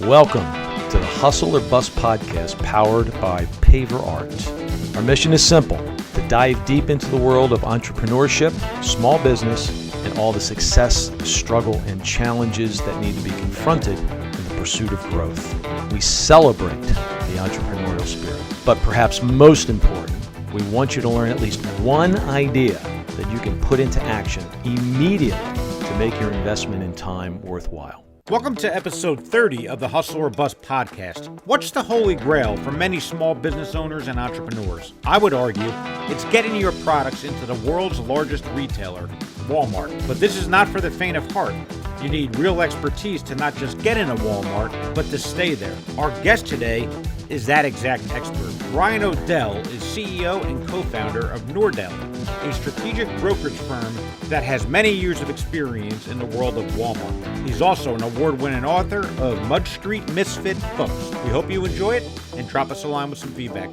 Welcome to the Hustle or Bust podcast powered by Paver Art. Our mission is simple: to dive deep into the world of entrepreneurship, small business, and all the success, struggle, and challenges that need to be confronted in the pursuit of growth. We celebrate the entrepreneurial spirit, but perhaps most important, we want you to learn at least one idea that you can put into action immediately to make your investment in time worthwhile. Welcome to episode 30 of the Hustle or Bust podcast. What's the holy grail for many small business owners and entrepreneurs? I would argue it's getting your products into the world's largest retailer, Walmart. But this is not for the faint of heart. You need real expertise to not just get in a Walmart, but to stay there. Our guest today is that exact expert. Brian O'Dell is CEO and co-founder of NOR-Dell, a strategic brokerage firm that has many years of experience in the world of Walmart. He's also an award-winning author of Mud Street Misfits books. We hope you enjoy it and drop us a line with some feedback.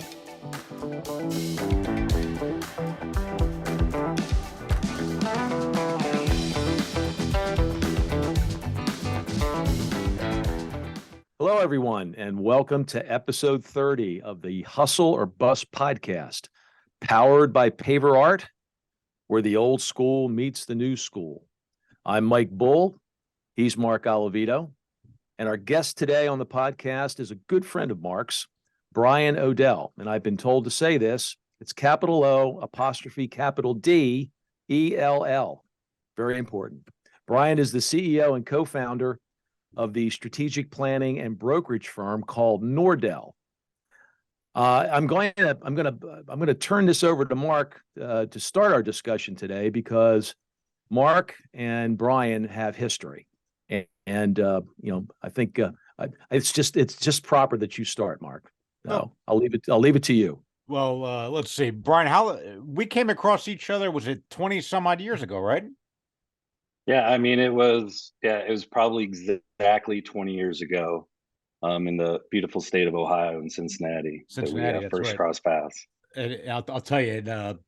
Hello, everyone, and welcome to episode 30 of the Hustle or Bust podcast, powered by Paver Art, where the old school meets the new school. I'm Mike Bull. He's Mark Oliveto. And our guest today on the podcast is a good friend of Mark's, Brian O'Dell. And I've been told to say this. It's capital O, apostrophe capital D, E-L-L. Very important. Brian is the CEO and co-founder of the strategic planning and brokerage firm called NOR-Dell. I'm going to turn this over to Mark to start our discussion today, because Mark and Brian have history, and I think it's just proper that you start, Mark. No, I'll leave it to you. Well, let's see, Brian. How we came across each other? Was it 20 some odd years ago, right? Yeah, I mean, it was probably exactly 20 years ago, in the beautiful state of Ohio in Cincinnati, that we That's first right. crossed paths. And I'll tell you,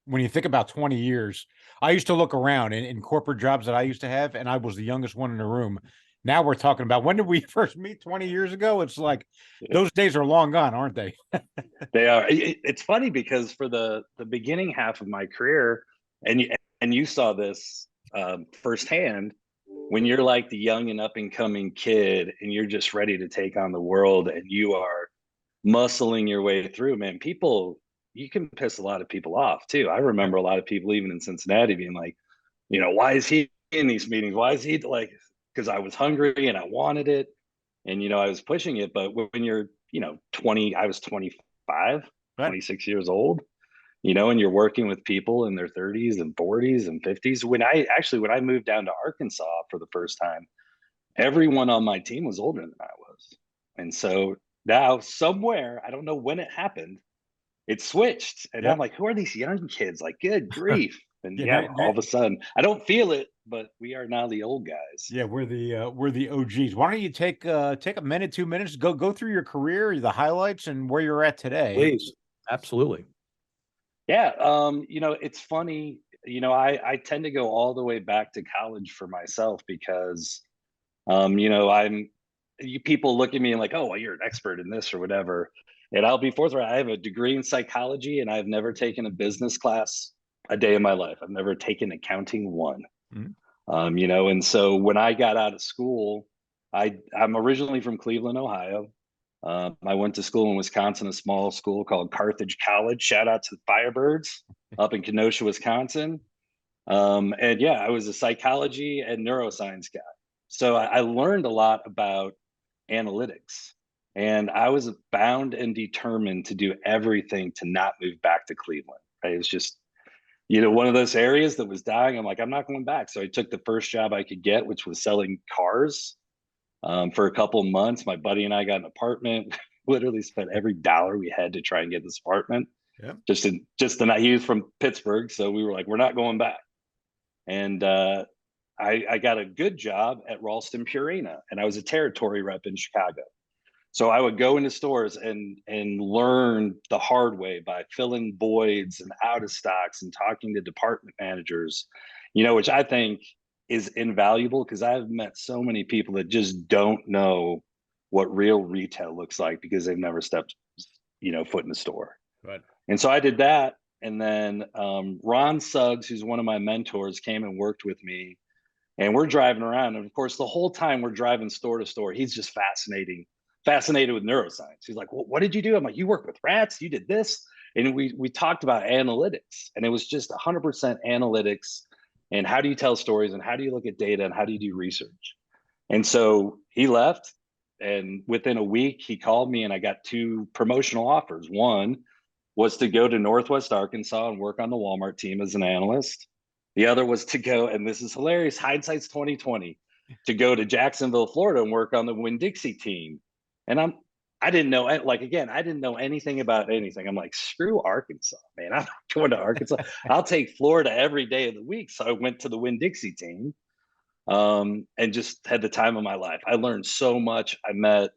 when you think about 20 years, I used to look around in corporate jobs that I used to have, and I was the youngest one in the room. Now we're talking about, when did we first meet 20 years ago? It's like those days are long gone, aren't they? They are. It's funny because for the beginning half of my career, and you saw this firsthand, when you're like the young and up and coming kid and you're just ready to take on the world and you are muscling your way through, man, you can piss a lot of people off too. I remember a lot of people even in Cincinnati being like, why is he in these meetings? Why is he like, because I was hungry and I wanted it, and I was pushing it. But when you're 20, I was 25, Right. 26 years old, and you're working with people in their 30s and 40s and 50s. When I moved down to Arkansas for the first time, everyone on my team was older than I was. And so now somewhere, I don't know when it happened, it switched. And I'm like, who are these young kids? Like, good grief. And all of a sudden, I don't feel it, but we are now the old guys. Yeah, we're the OGs. Why don't you take a minute, 2 minutes, go through your career, the highlights, and where you're at today? Please. Absolutely. Yeah. It's funny, I tend to go all the way back to college for myself because, people look at me and like, oh, well, you're an expert in this or whatever. And I'll be forthright. I have a degree in psychology and I've never taken a business class a day in my life. I've never taken accounting one. Mm-hmm. And so when I got out of school, I'm originally from Cleveland, Ohio. I went to school in Wisconsin, a small school called Carthage College. Shout out to the Firebirds up in Kenosha, Wisconsin. I was a psychology and neuroscience guy. So I learned a lot about analytics, and I was bound and determined to do everything to not move back to Cleveland. Right? It was just, one of those areas that was dying. I'm like, I'm not going back. So I took the first job I could get, which was selling cars. For a couple of months, my buddy and I got an apartment. Literally spent every dollar we had to try and get this apartment. Yeah. Just to not. He was from Pittsburgh, so we were like, we're not going back. And I got a good job at Ralston Purina, and I was a territory rep in Chicago. So I would go into stores and learn the hard way by filling voids and out of stocks and talking to department managers, which I think is invaluable, because I've met so many people that just don't know what real retail looks like because they've never stepped, foot in a store. Right. And so I did that. And then Ron Suggs, who's one of my mentors, came and worked with me. And we're driving around. And of course, the whole time we're driving store to store, he's just fascinated with neuroscience. He's like, well, what did you do? I'm like, you work with rats, you did this. And we talked about analytics, and it was just 100% analytics. And how do you tell stories, and how do you look at data, and how do you do research? And so he left, and within a week he called me, and I got 2 promotional offers. One was to go to Northwest Arkansas and work on the Walmart team as an analyst. The other was to go, and this is hilarious, hindsight's 2020, to go to Jacksonville, Florida and work on the Winn-Dixie team. And I didn't know, like, again, I didn't know anything about anything. I'm like, screw Arkansas, man. I'm going to Arkansas. I'll take Florida every day of the week. So I went to the Winn-Dixie team and just had the time of my life. I learned so much. I met,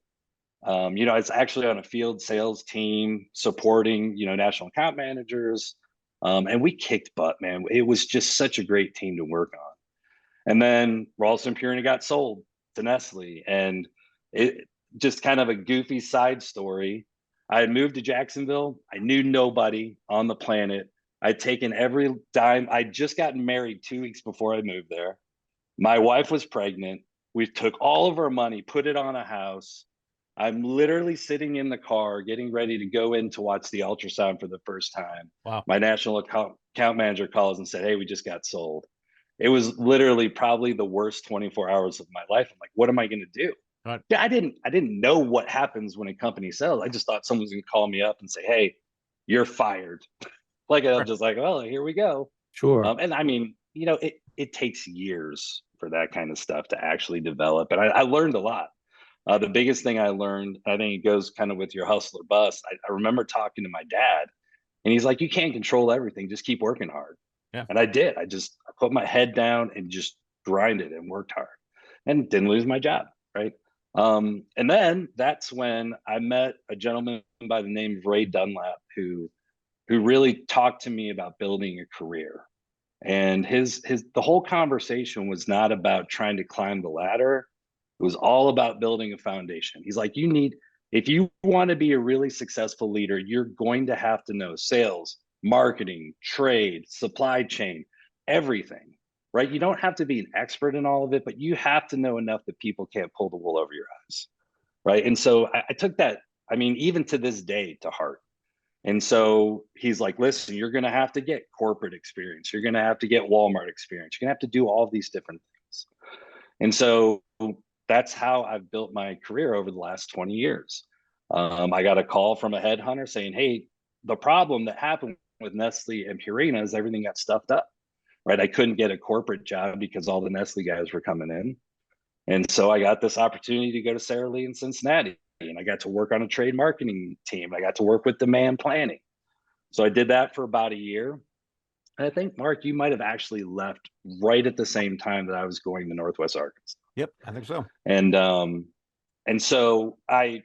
I was actually on a field sales team supporting, national account managers. And we kicked butt, man. It was just such a great team to work on. And then Ralston Purina got sold to Nestle, and it just kind of a goofy side story. I had moved to Jacksonville. I knew nobody on the planet. I'd taken every dime. I'd just gotten married 2 weeks before I moved there. My wife was pregnant. We took all of our money, put it on a house. I'm literally sitting in the car getting ready to go in to watch the ultrasound for the first time. Wow. My national account manager calls and said, hey, we just got sold. It was literally probably the worst 24 hours of my life. I'm like, what am I going to do? Right. Yeah, I didn't know what happens when a company sells. I just thought someone's going to call me up and say, hey, you're fired. Like, I'm just like, well, here we go. Sure. And I mean, it takes years for that kind of stuff to actually develop. And I learned a lot. The biggest thing I learned, I think it goes kind of with your hustle or bust. I remember talking to my dad, and he's like, you can't control everything. Just keep working hard. Yeah. And I did. I put my head down and just grinded and worked hard and didn't lose my job. Right. And then that's when I met a gentleman by the name of Ray Dunlap, who really talked to me about building a career. And the whole conversation was not about trying to climb the ladder. It was all about building a foundation. He's like, if you want to be a really successful leader, you're going to have to know sales, marketing, trade, supply chain, everything, right? You don't have to be an expert in all of it, but you have to know enough that people can't pull the wool over your eyes, right? And so I took that, I mean, even to this day, to heart. And so he's like, listen, you're going to have to get corporate experience. You're going to have to get Walmart experience. You're going to have to do all these different things. And so that's how I've built my career over the last 20 years. I got a call from a headhunter saying, hey, the problem that happened with Nestle and Purina is everything got stuffed up, right? I couldn't get a corporate job because all the Nestle guys were coming in. And so I got this opportunity to go to Sara Lee in Cincinnati, and I got to work on a trade marketing team. I got to work with demand planning. So I did that for about a year. And I think, Mark, you might have actually left right at the same time that I was going to Northwest Arkansas. Yep, I think so. And so I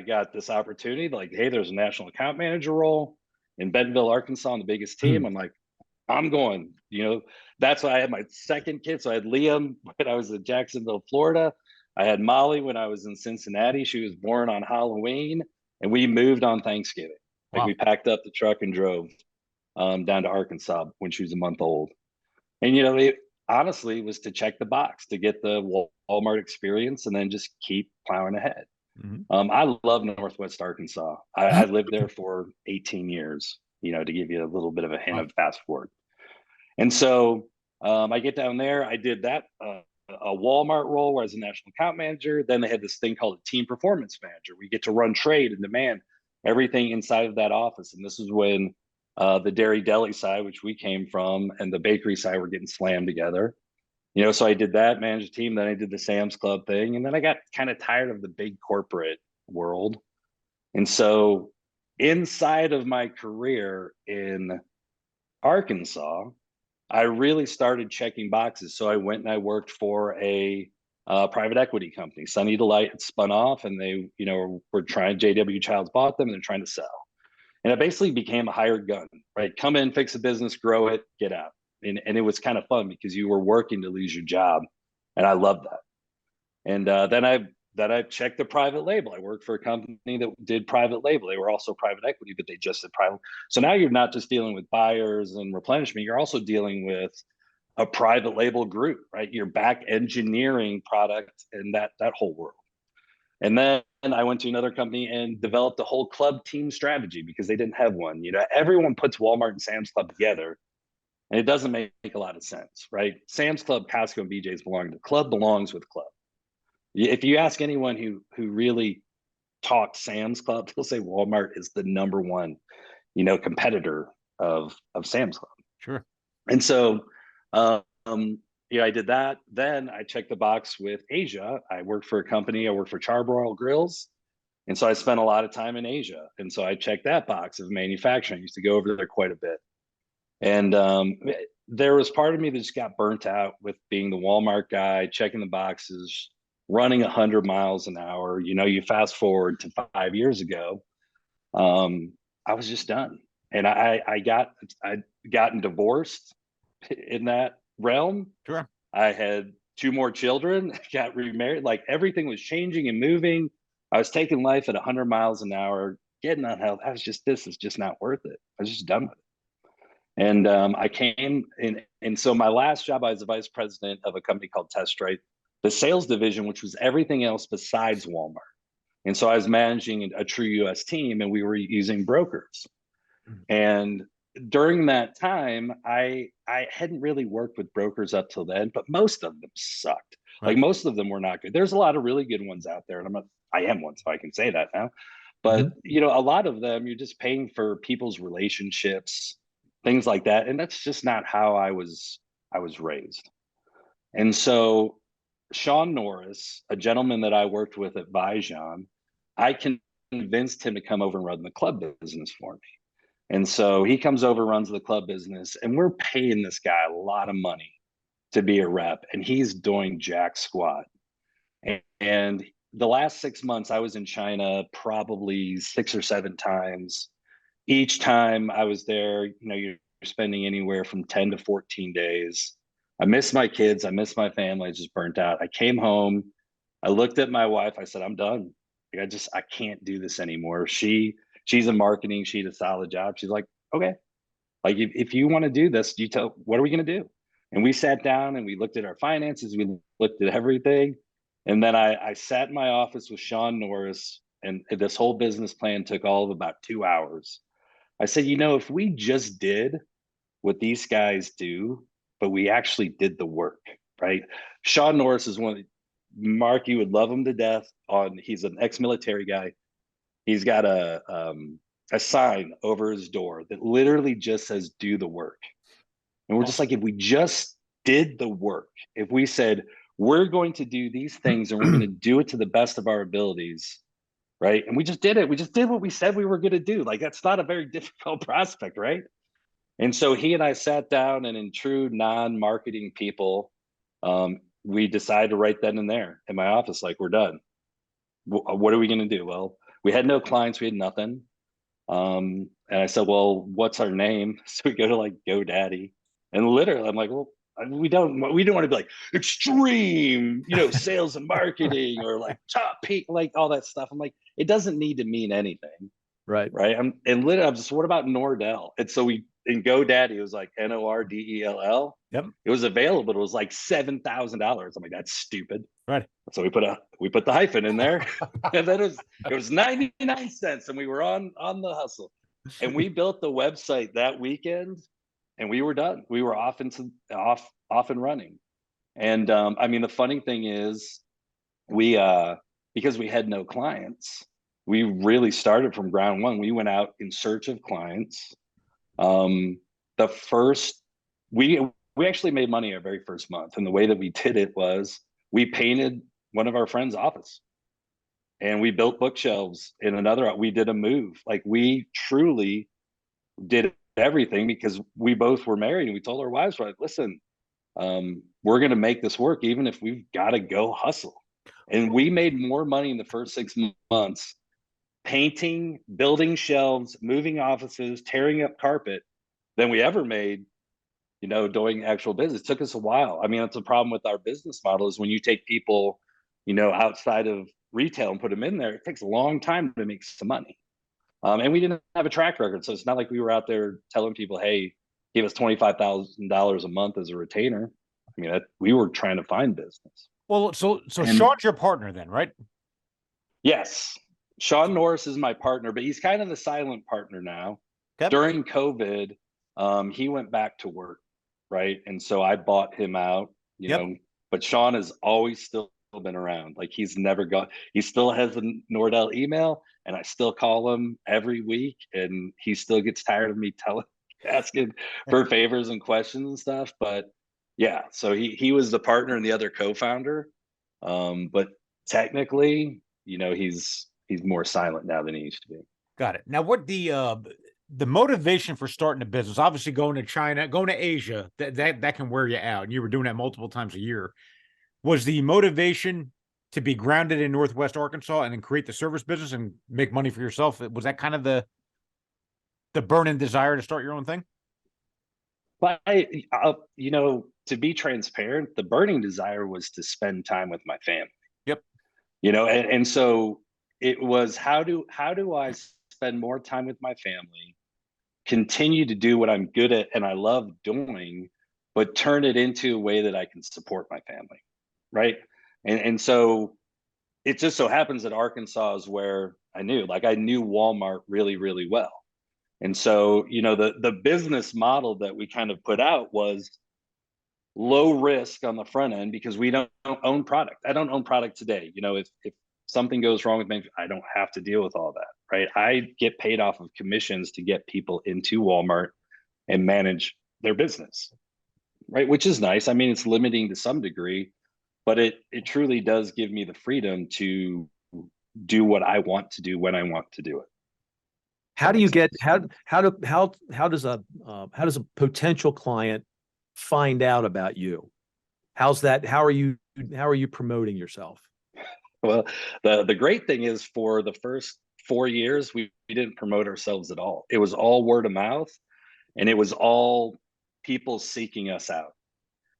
got this opportunity, like, hey, there's a national account manager role in Bentonville, Arkansas, on the biggest team. I'm like, I'm going. That's why I had my second kid. So I had Liam when I was in Jacksonville, Florida. I had Molly when I was in Cincinnati. She was born on Halloween, and we moved on Thanksgiving. Like, we packed up the truck and drove down to Arkansas when she was a month old. And, it honestly was to check the box, to get the Walmart experience, and then just keep plowing ahead. I love Northwest Arkansas. I lived there for 18 years, to give you a little bit of a hint of fast forward. And so I get down there. I did that, a Walmart role where I was a national account manager. Then they had this thing called a team performance manager. We get to run trade and demand, everything inside of that office. And this is when the dairy deli side, which we came from, and the bakery side were getting slammed together. So I did that, managed a team. Then I did the Sam's Club thing. And then I got kind of tired of the big corporate world. And so inside of my career in Arkansas, I really started checking boxes. So I went and I worked for a private equity company. Sunny Delight had spun off, and they, were trying, JW Childs bought them, and they're trying to sell. And it basically became a hired gun, right? Come in, fix a business, grow it, get out. And it was kind of fun because you were working to lose your job. And I loved that. And then I then I checked the private label. I worked for a company that did private label. They were also private equity, but they just did private. So now you're not just dealing with buyers and replenishment, you're also dealing with a private label group, right? You're back engineering product and that whole world. And then I went to another company and developed a whole club team strategy because they didn't have one. You know, everyone puts Walmart and Sam's Club together, and it doesn't make a lot of sense, right? Sam's Club, Costco, and BJ's belong. The club belongs with club. If you ask anyone who really talks Sam's Club, they'll say Walmart is the number one, you know, competitor of Sam's Club. Sure. And so, yeah, I did that. Then I checked the box with Asia. I worked for a company. I worked for Charbroil Grills. And so I spent a lot of time in Asia. And so I checked that box of manufacturing. I used to go over there quite a bit. And there was part of me that just got burnt out with being the Walmart guy, checking the boxes, running 100 miles an hour. You know, you fast forward to 5 years ago, I was just done. And I gotten divorced in that realm. Sure. I had 2 more children, got remarried, like everything was changing and moving. I was taking life at 100 miles an hour, getting unhealthy. This is just not worth it. I was just done with it. And I came in, and so my last job, I was the vice president of a company called Test Stripe, the sales division, which was everything else besides Walmart. And so I was managing a true US team, and we were using brokers. And during that time, I hadn't really worked with brokers up till then, but most of them sucked. Right. Like most of them were not good. There's a lot of really good ones out there, and I am one, so I can say that now. But you know, a lot of them, you're just paying for people's relationships, things like that, and that's just not how I was raised. And so Sean Norris, a gentleman that I worked with at Vijon, I convinced him to come over and run the club business for me. And so he comes over, runs the club business, and we're paying this guy a lot of money to be a rep, and he's doing jack squat. And the last 6 months, I was in China probably 6 or 7 times. Each time I was there, you know, you're spending anywhere from 10 to 14 days. I miss my kids. I miss my family. I just burnt out. I came home. I looked at my wife. I said, I'm done. Like, I can't do this anymore. She's in marketing. She did a solid job. She's like, okay, like if you want to do this, what are we going to do? And we sat down and we looked at our finances. We looked at everything. And then I sat in my office with Sean Norris, and this whole business plan took all of about 2 hours. I said, you know, if we just did what these guys do, but we actually did the work, right? Sean Norris is Mark, you would love him to death. He's an ex-military guy. He's got a sign over his door that literally just says, do the work. And we're just like, if we just did the work, if we said, we're going to do these things and we're going to do it to the best of our abilities, right? And we just did it. We just did what we said we were going to do. Like, that's not a very difficult prospect, right? And so he and I sat down, and in true non-marketing people, we decided to right then and there in my office, like, we're done. What are we going to do? Well, we had no clients. We had nothing. And I said, well, what's our name? So we go to like GoDaddy, and literally I'm like, well, we don't want to be like extreme, you know, sales and marketing or like top peak, like all that stuff. I'm like, it doesn't need to mean anything. Right. And literally I'm just, what about NOR-Dell? And so in GoDaddy, it was like NOR-Dell. Yep. It was available. It was like $7,000. I'm like, that's stupid. Right. So we put the hyphen in there, and then it was 99 cents, and we were on the hustle, and we built the website that weekend, and we were done. We were off and running. And I mean, the funny thing is, we because we had no clients, we really started from ground one. We went out in search of clients. We actually made money our very first month, and the way that we did it was we painted one of our friends' office, and we built bookshelves in another. We did a move. Like, we truly did everything because we both were married, and we told our wives, we're like, listen, we're going to make this work, even if we've got to go hustle. And we made more money in the first 6 months painting, building shelves, moving offices, tearing up carpet than we ever made, you know, doing actual business. It took us a while. I mean, that's a problem with our business model, is when you take people, you know, outside of retail and put them in there, it takes a long time to make some money. And we didn't have a track record. So it's not like we were out there telling people, hey, give us $25,000 a month as a retainer. I mean, we were trying to find business. Well, so And- Sean's your partner then, right? Yes. Sean Norris is my partner, but he's kind of the silent partner now. Okay. During COVID, he went back to work, right? And so I bought him out, you Yep. know, but Sean has always still been around. Like he's never gone. He still has a NOR-Dell email, and I still call him every week, and he still gets tired of me asking for favors and questions and stuff. But yeah, so he was the partner and the other co-founder. But technically, you know, he's more silent now than he used to be. Got it. Now, what the motivation for starting a business? Obviously, going to China, going to Asia, that can wear you out. And you were doing that multiple times a year. Was the motivation to be grounded in Northwest Arkansas and then create the service business and make money for yourself? Was that kind of the burning desire to start your own thing? But you know, to be transparent, the burning desire was to spend time with my family. Yep. You know, and so it was how do I spend more time with my family, continue to do what I'm good at and I love doing, but turn it into a way that I can support my family, right? And so it just so happens that Arkansas is where I knew Walmart really, really well. And so, you know, the business model that we kind of put out was low risk on the front end because we don't own product. I don't own product today. You know, if something goes wrong with me, I don't have to deal with all that, right? I get paid off of commissions to get people into Walmart and manage their business, right? Which is nice. I mean, it's limiting to some degree, but it truly does give me the freedom to do what I want to do when I want to do it. How do you get how does a potential client find out about you? How are you promoting yourself? Well, the great thing is for the first 4 years, we didn't promote ourselves at all. It was all word of mouth, and it was all people seeking us out.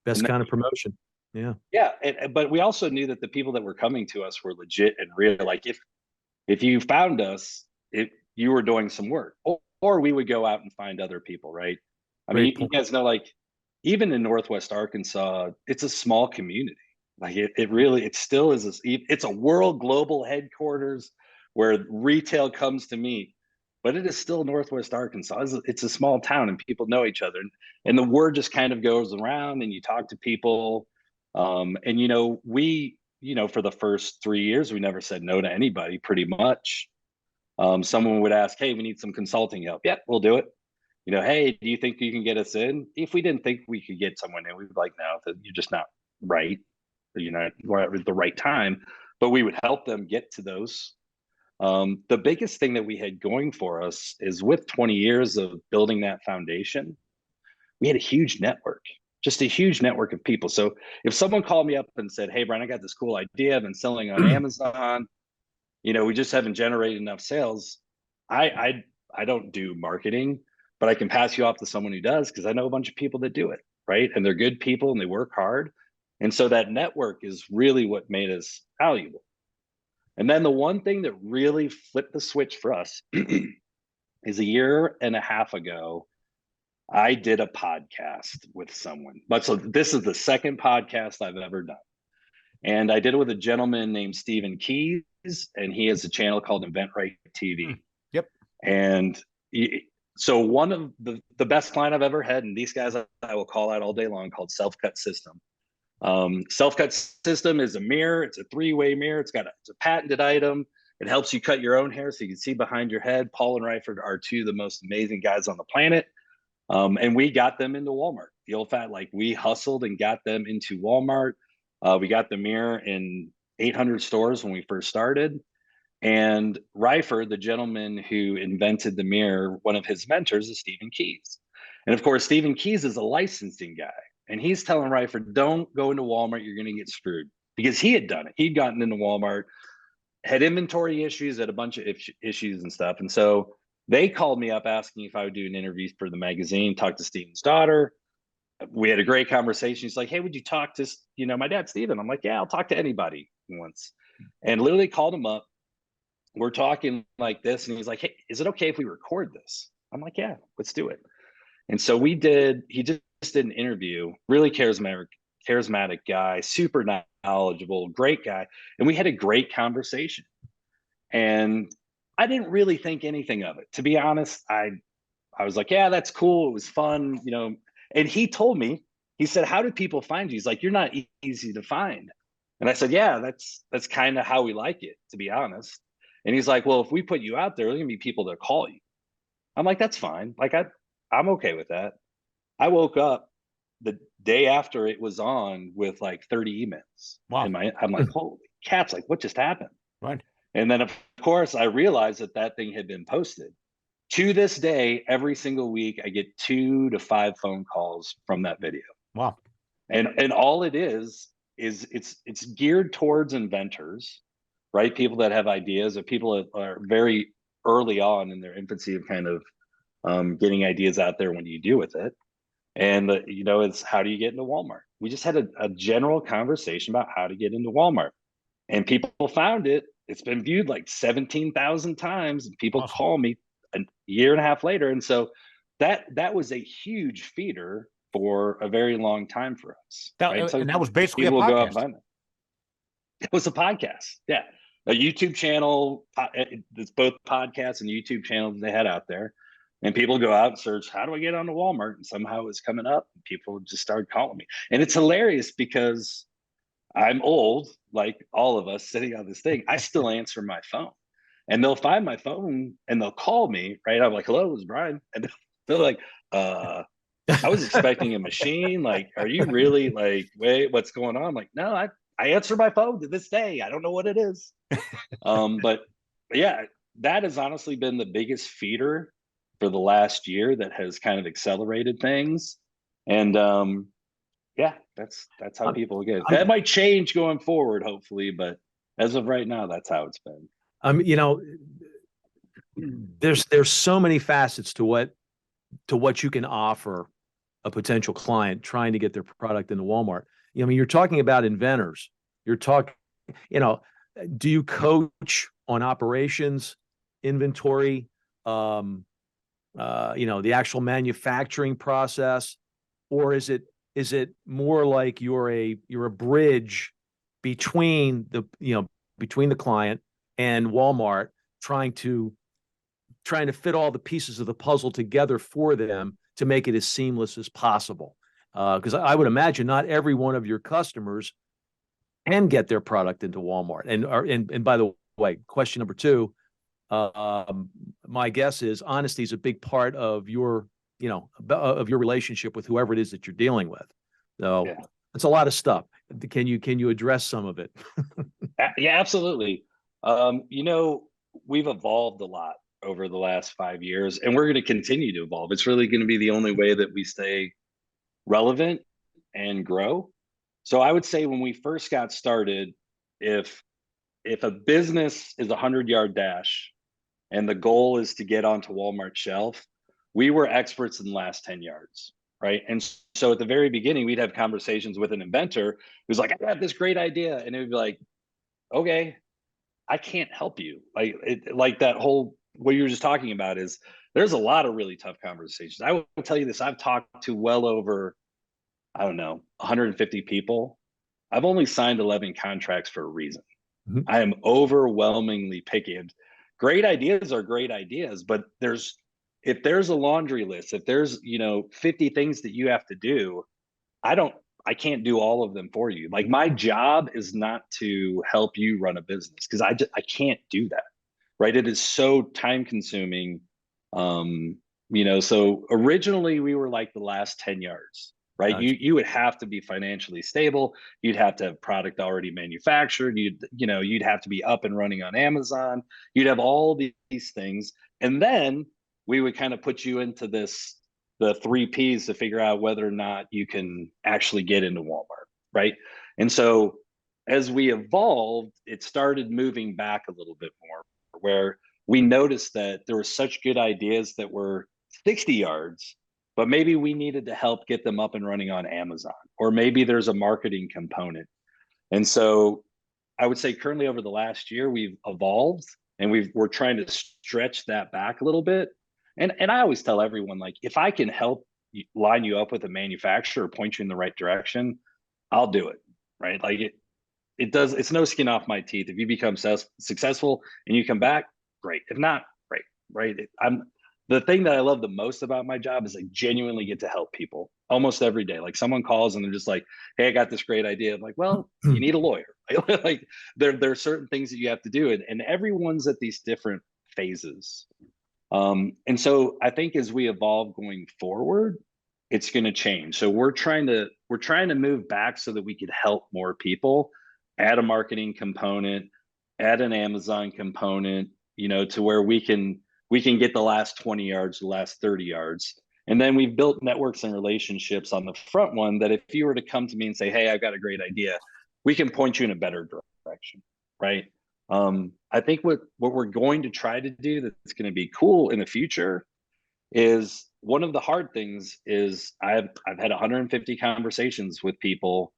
Best kind of promotion. Yeah. Yeah, but we also knew that the people that were coming to us were legit and real. Like if you found us, you were doing some work, or we would go out and find other people, right? I mean, you guys know, like even in Northwest Arkansas, it's a small community. Like it still is. It's a world global headquarters where retail comes to meet, but it is still Northwest Arkansas. It's a small town and people know each other, and the word just kind of goes around and you talk to people. And you know, for the first 3 years, we never said no to anybody pretty much. Someone would ask, hey, we need some consulting help. Yeah, we'll do it. You know, hey, do you think you can get us in? If we didn't think we could get someone in, we'd be like, no, you're just not right. You're not at the right time, but we would help them get to those. The biggest thing that we had going for us is with 20 years of building that foundation, we had a huge network, just a huge network of people. So if someone called me up and said, hey, Brian, I got this cool idea. I've been selling on Amazon. You know, we just haven't generated enough sales. I don't do marketing, but I can pass you off to someone who does because I know a bunch of people that do it, right? And they're good people and they work hard. And so that network is really what made us valuable. And then the one thing that really flipped the switch for us is a year and a half ago, I did a podcast with someone. But so this is the second podcast I've ever done. And I did it with a gentleman named Stephen Keys, and he has a channel called Eventbrite TV. Yep. And so one of the best client I've ever had, and these guys I will call out all day long, called Self-Cut System. Self-Cut System is a mirror. It's a 3-way mirror. It's a patented item. It helps you cut your own hair so you can see behind your head. Paul and Ryford are two of the most amazing guys on the planet. And we got them into Walmart. The old fat, like we hustled and got them into Walmart. We got the mirror in 800 stores when we first started. And Ryford, the gentleman who invented the mirror, one of his mentors is Stephen Keys. And of course, Stephen Keys is a licensing guy. And he's telling Ryford, don't go into Walmart, you're going to get screwed. Because he had done it. He'd gotten into Walmart, had inventory issues, had a bunch of issues and stuff. And so they called me up asking if I would do an interview for the magazine, talk to Stephen's daughter. We had a great conversation. He's like, hey, would you talk to, my dad, Stephen? I'm like, yeah, I'll talk to anybody once. and literally called him up. We're talking like this, and he's like, "Hey, is it okay if we record this?" I'm like, "Yeah, let's do it." And so we did. He just did an interview. Really charismatic guy, super knowledgeable, great guy, and we had a great conversation. And I didn't really think anything of it, to be honest. I was like, "Yeah, that's cool. It was fun, you know." And he told me, he said, "How do people find you?" He's like, "You're not easy to find." And I said, "Yeah, that's kind of how we like it, to be honest." And he's like, "Well, if we put you out there, there's gonna be people that call you." I'm like, "That's fine. Like I'm okay with that." I woke up the day after it was on with like 30 emails. Wow. I'm like, "Holy cats, like what just happened?" Right. And then of course I realized that thing had been posted. To this day, every single week, I get 2 to 5 phone calls from that video. Wow. And all it is it's geared towards inventors, right? People that have ideas, or people that are very early on in their infancy of kind of getting ideas out there. When you do with it, and you know, it's how do you get into Walmart? We just had a general conversation about how to get into Walmart, and people found it. It's been viewed like 17,000 times, and people Awesome. call me a year and a half later. And so that was a huge feeder for a very long time for us. Right. So And that was basically a people will go out and podcast. find it. It was a podcast. Yeah. A YouTube channel. It's both podcasts and YouTube channels they had out there. And people go out and search, how do I get onto Walmart? And somehow it's coming up, and people just started calling me. And it's hilarious because I'm old, like all of us sitting on this thing. I still answer my phone, and they'll find my phone and they'll call me, right? I'm like, "Hello, this is Brian." And they're like, I was expecting a machine. Like, are you really like, wait, what's going on?" I'm like, "No, I answer my phone to this day. I don't know what it is." But yeah, that has honestly been the biggest feeder for the last year that has kind of accelerated things. And yeah, that's how I'm, people get it. I'm, That might change going forward, hopefully, but as of right now, that's how it's been. you know, there's so many facets to what you can offer a potential client trying to get their product into Walmart. I mean, you're talking about inventors. You're talking, you know, do you coach on operations, inventory, the actual manufacturing process, or is it more like you're a bridge between the client and Walmart, trying to fit all the pieces of the puzzle together for them to make it as seamless as possible? Because I would imagine not every one of your customers can get their product into Walmart. And by the way, question number 2, my guess is honesty is a big part of your relationship with whoever it is that you're dealing with. So Yeah, it's a lot of stuff. Can you address some of it? yeah, absolutely. You know, we've evolved a lot over the last 5 years, and we're going to continue to evolve. It's really going to be the only way that we stay relevant and grow. So I would say when we first got started, if a business is 100-yard dash and the goal is to get onto Walmart shelf, we were experts in the last 10 yards, right? And so at the very beginning, we'd have conversations with an inventor who's like, "I have this great idea," and it would be like, "Okay, I can't help you." Like that whole what you were just talking about is there's a lot of really tough conversations. I will tell you this: I've talked to well over, I don't know, 150 people. I've only signed 11 contracts for a reason. Mhm. I am overwhelmingly picky. And great ideas are great ideas, but if there's a laundry list, if there's 50 things that you have to do, I can't do all of them for you. Like, my job is not to help you run a business, because I can't do that. Right? It is so time consuming. So originally we were like the last 10 yards. Right. Gotcha. You would have to be financially stable. You'd have to have product already manufactured. You'd have to be up and running on Amazon. You'd have all these things. And then we would kind of put you into the 3 Ps to figure out whether or not you can actually get into Walmart. Right. And so as we evolved, it started moving back a little bit more, where we noticed that there were such good ideas that were 60 yards, but maybe we needed to help get them up and running on Amazon, or maybe there's a marketing component. And so I would say currently over the last year, we've evolved and we're trying to stretch that back a little bit. And I always tell everyone, like, if I can help line you up with a manufacturer or point you in the right direction, I'll do it. Right. Like it's no skin off my teeth. If you become successful and you come back, great. If not, great. Right. The thing that I love the most about my job is I genuinely get to help people almost every day. Like someone calls and they're just like, hey, I got this great idea. I'm like, well, you need a lawyer. Like there are certain things that you have to do. And everyone's at these different phases. And so I think as we evolve going forward, it's going to change. So we're trying to move back so that we could help more people, add a marketing component, add an Amazon component, to where we can get the last 20 yards, the last 30 yards. And then we've built networks and relationships on the front one that if you were to come to me and say, hey, I've got a great idea, we can point you in a better direction, right? I think what we're going to try to do that's going to be cool in the future is one of the hard things is I've had 150 conversations with people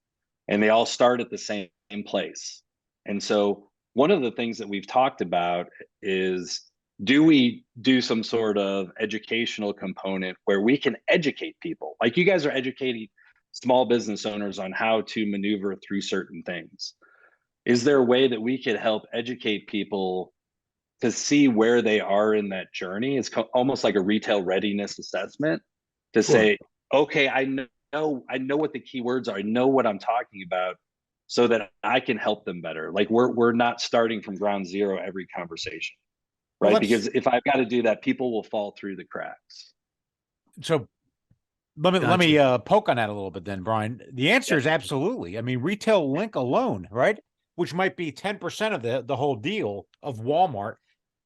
and they all start at the same place. And so one of the things that we've talked about is, do we do some sort of educational component where we can educate people? Like you guys are educating small business owners on how to maneuver through certain things. Is there a way that we could help educate people to see where they are in that journey? It's almost like a retail readiness assessment to say, okay, I know what the keywords are. I know what I'm talking about so that I can help them better. Like we're not starting from ground zero every conversation, right? Well, because if I've got to do that, people will fall through the cracks. So let me poke on that a little bit then, Brian. The answer is absolutely. I mean, Retail Link alone, right? Which might be 10% of the whole deal of Walmart.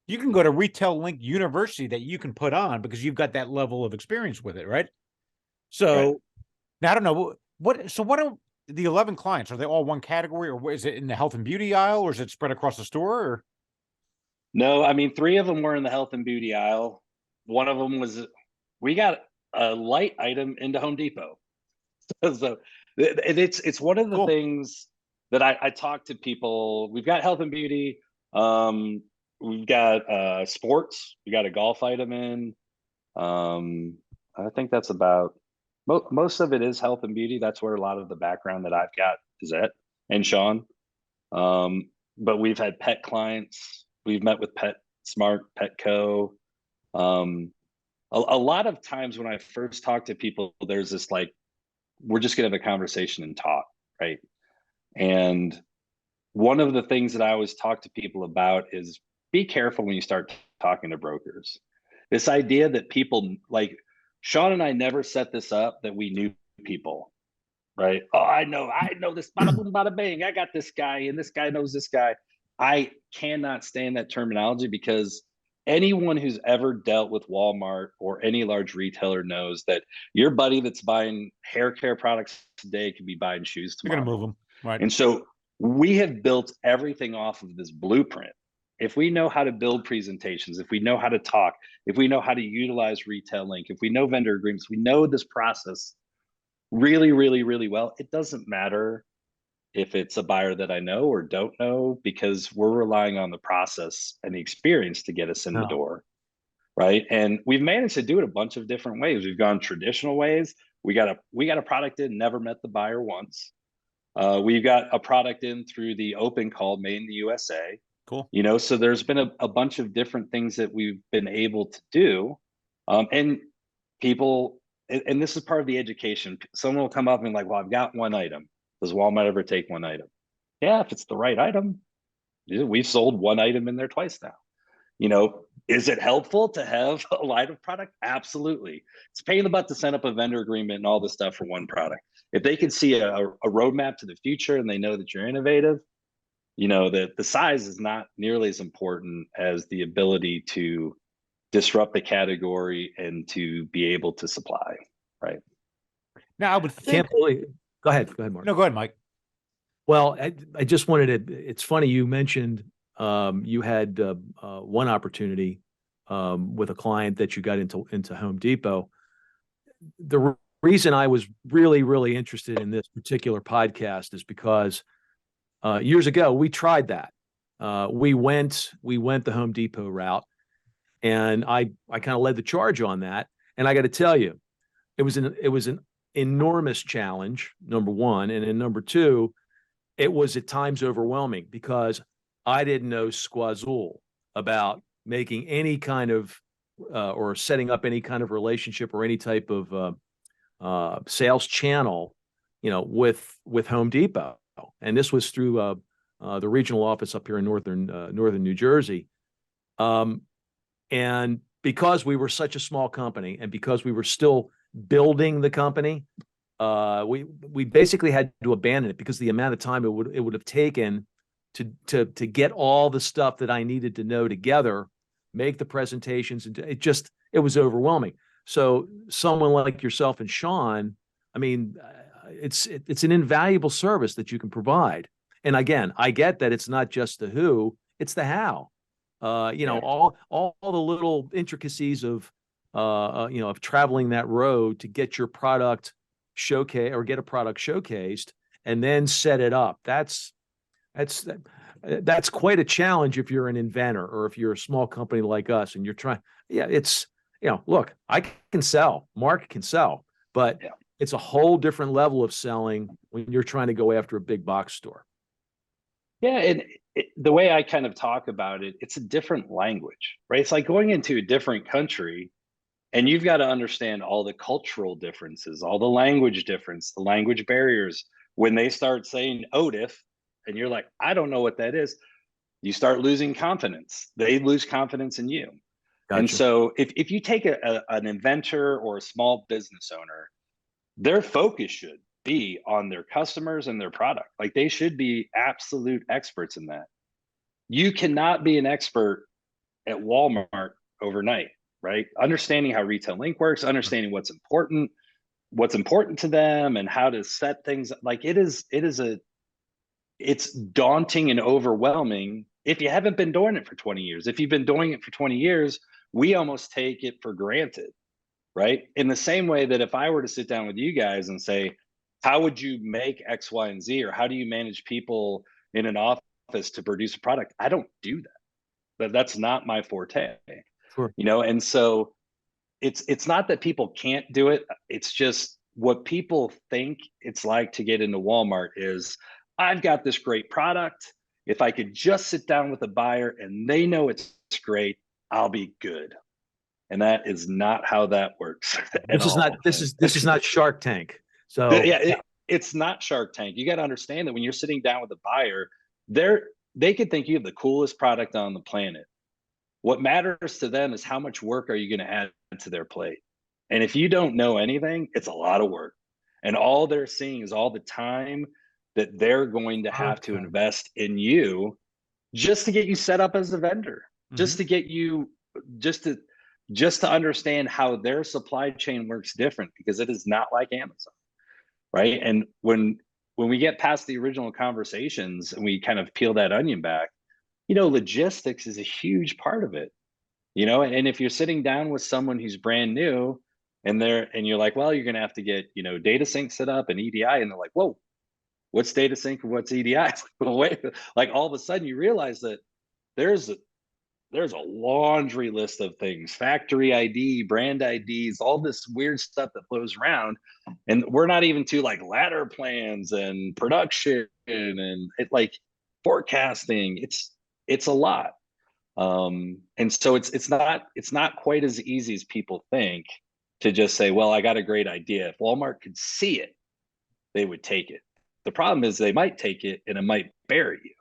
You can go to Retail Link University that you can put on because you've got that level of experience with it, right? So now I don't know what are the 11 clients? Are they all one category, or is it in the health and beauty aisle, or is it spread across the store? Or? No, I mean, 3 of them were in the health and beauty aisle. One of them was, we got a light item into Home Depot. So it's one of the things that I talk to people. We've got health and beauty. We've got sports. We got a golf item in. I think that's about most of it is health and beauty. That's where a lot of the background that I've got is at, and Sean. But we've had pet clients. We've met with PetSmart, Petco. A lot of times when I first talk to people, there's this like, we're just gonna have a conversation and talk, right? And one of the things that I always talk to people about is be careful when you start talking to brokers. This idea that people, like Sean and I never set this up that we knew people, right? Oh, I know this, bada boom, bada bang. I got this guy and this guy knows this guy. I cannot stand that terminology because anyone who's ever dealt with Walmart or any large retailer knows that your buddy that's buying hair care products today could be buying shoes tomorrow. You're gonna move them, right? And so we have built everything off of this blueprint. If we know how to build presentations, if we know how to talk, if we know how to utilize Retail Link, if we know vendor agreements, we know this process really, really, really well. It doesn't matter if it's a buyer that I know or don't know, because we're relying on the process and the experience to get us in the door, right? And we've managed to do it a bunch of different ways. We've gone traditional ways. We got a product in, never met the buyer once. We've got a product in through the open call, made in the USA. Cool. So there's been a bunch of different things that we've been able to do. And people, and this is part of the education. Someone will come up and like, well, I've got one item. Does Walmart ever take one item? Yeah, if it's the right item. We've sold one item in there twice now. Is it helpful to have a line of product? Absolutely. It's a pain in the butt to set up a vendor agreement and all this stuff for one product. If they can see a roadmap to the future and they know that you're innovative, that the size is not nearly as important as the ability to disrupt the category and to be able to supply, right? Now I would think. Can't believe. Go ahead, Mark. No, go ahead, Mike. Well, I just wanted to. It's funny you mentioned you had one opportunity with a client that you got into Home Depot. The reason I was really, really interested in this particular podcast is because years ago, we tried that. We went the Home Depot route, and I kind of led the charge on that. And I got to tell you, it was an enormous challenge, number one, and then number two, it was at times overwhelming because I didn't know squazoo about making any kind of or setting up any kind of relationship or any type of sales channel, with Home Depot. And this was through the regional office up here in northern New Jersey. And because we were such a small company, and because we were still building the company, we basically had to abandon it because the amount of time it would have taken to get all the stuff that I needed to know together, make the presentations, and it was overwhelming. So someone like yourself and Sean, I mean, it's an invaluable service that you can provide. And again, I get that it's not just the who, it's the how. All the little intricacies of of traveling that road to get your product showcase or get a product showcased and then set it up. That's quite a challenge if you're an inventor or if you're a small company like us and you're trying. Yeah, it's look, I can sell, Mark can sell, but it's a whole different level of selling when you're trying to go after a big box store. Yeah, and the way I kind of talk about it, it's a different language, right? It's like going into a different country, and you've got to understand all the cultural differences, all the language difference, the language barriers. When they start saying OTIF, and you're like, I don't know what that is, you start losing confidence. They lose confidence in you. Gotcha. And so if you take an inventor or a small business owner, their focus should be on their customers and their product. Like they should be absolute experts in that. You cannot be an expert at Walmart overnight, right? Understanding how Retail Link works, understanding what's important to them, and how to set things like it's daunting and overwhelming if you haven't been doing it for 20 years. If you've been doing it for 20 years, we almost take it for granted, right? In the same way that if I were to sit down with you guys and say, how would you make X, Y, and Z, or how do you manage people in an office to produce a product? I don't do that. But that's not my forte. Sure. And so it's not that people can't do it. It's just what people think it's like to get into Walmart is, I've got this great product. If I could just sit down with a buyer and they know it's great, I'll be good. And that is not how that works. This is not Shark Tank. So yeah, it's not Shark Tank. You got to understand that when you're sitting down with a buyer, they could think you have the coolest product on the planet. What matters to them is how much work are you going to add to their plate. And if you don't know anything, it's a lot of work. And all they're seeing is all the time that they're going to have to invest in you just to get you set up as a vendor, just to get you, just to understand how their supply chain works different, because it is not like Amazon, right? And when we get past the original conversations and we kind of peel that onion back, logistics is a huge part of it, and if you're sitting down with someone who's brand new and you're like, well, you're going to have to get, data sync set up and EDI. And they're like, whoa, what's data sync and what's EDI? It's like, well, wait, like all of a sudden you realize that there's a laundry list of things, factory ID, brand IDs, all this weird stuff that flows around. And we're not even to like ladder plans and production and forecasting. It's a lot. And so it's not quite as easy as people think to just say, well, I got a great idea. If Walmart could see it, they would take it. The problem is they might take it and it might bury you,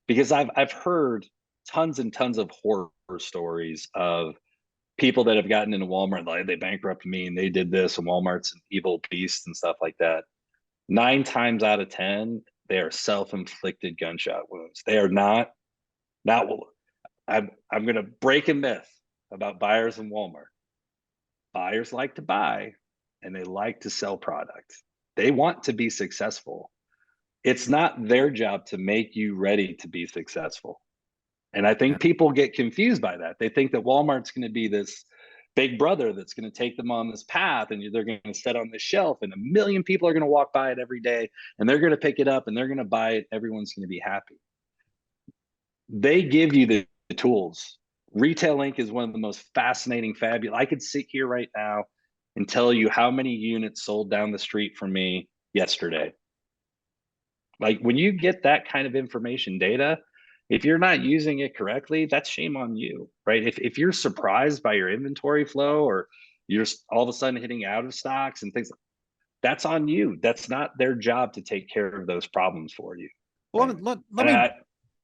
because I've heard tons and tons of horror stories of people that have gotten into Walmart, like they bankrupted me and they did this, and Walmart's an evil beast and stuff like that. 9 times out of 10, they are self-inflicted gunshot wounds. They are not. I'm going to break a myth about buyers in Walmart. Buyers like to buy and they like to sell product. They want to be successful. It's not their job to make you ready to be successful. And I think people get confused by that. They think that Walmart's going to be this big brother that's going to take them on this path, and they're going to set on the shelf, and a million people are going to walk by it every day, and they're going to pick it up and they're going to buy it. Everyone's going to be happy. They give you the tools. Retail Inc. is one of the most fascinating, fabulous. I could sit here right now and tell you how many units sold down the street from me yesterday. Like, when you get that kind of information data, if you're not using it correctly, that's shame on you, right? If you're surprised by your inventory flow, or you're all of a sudden hitting out of stocks and things, that's on you. That's not their job to take care of those problems for you. Well, Right?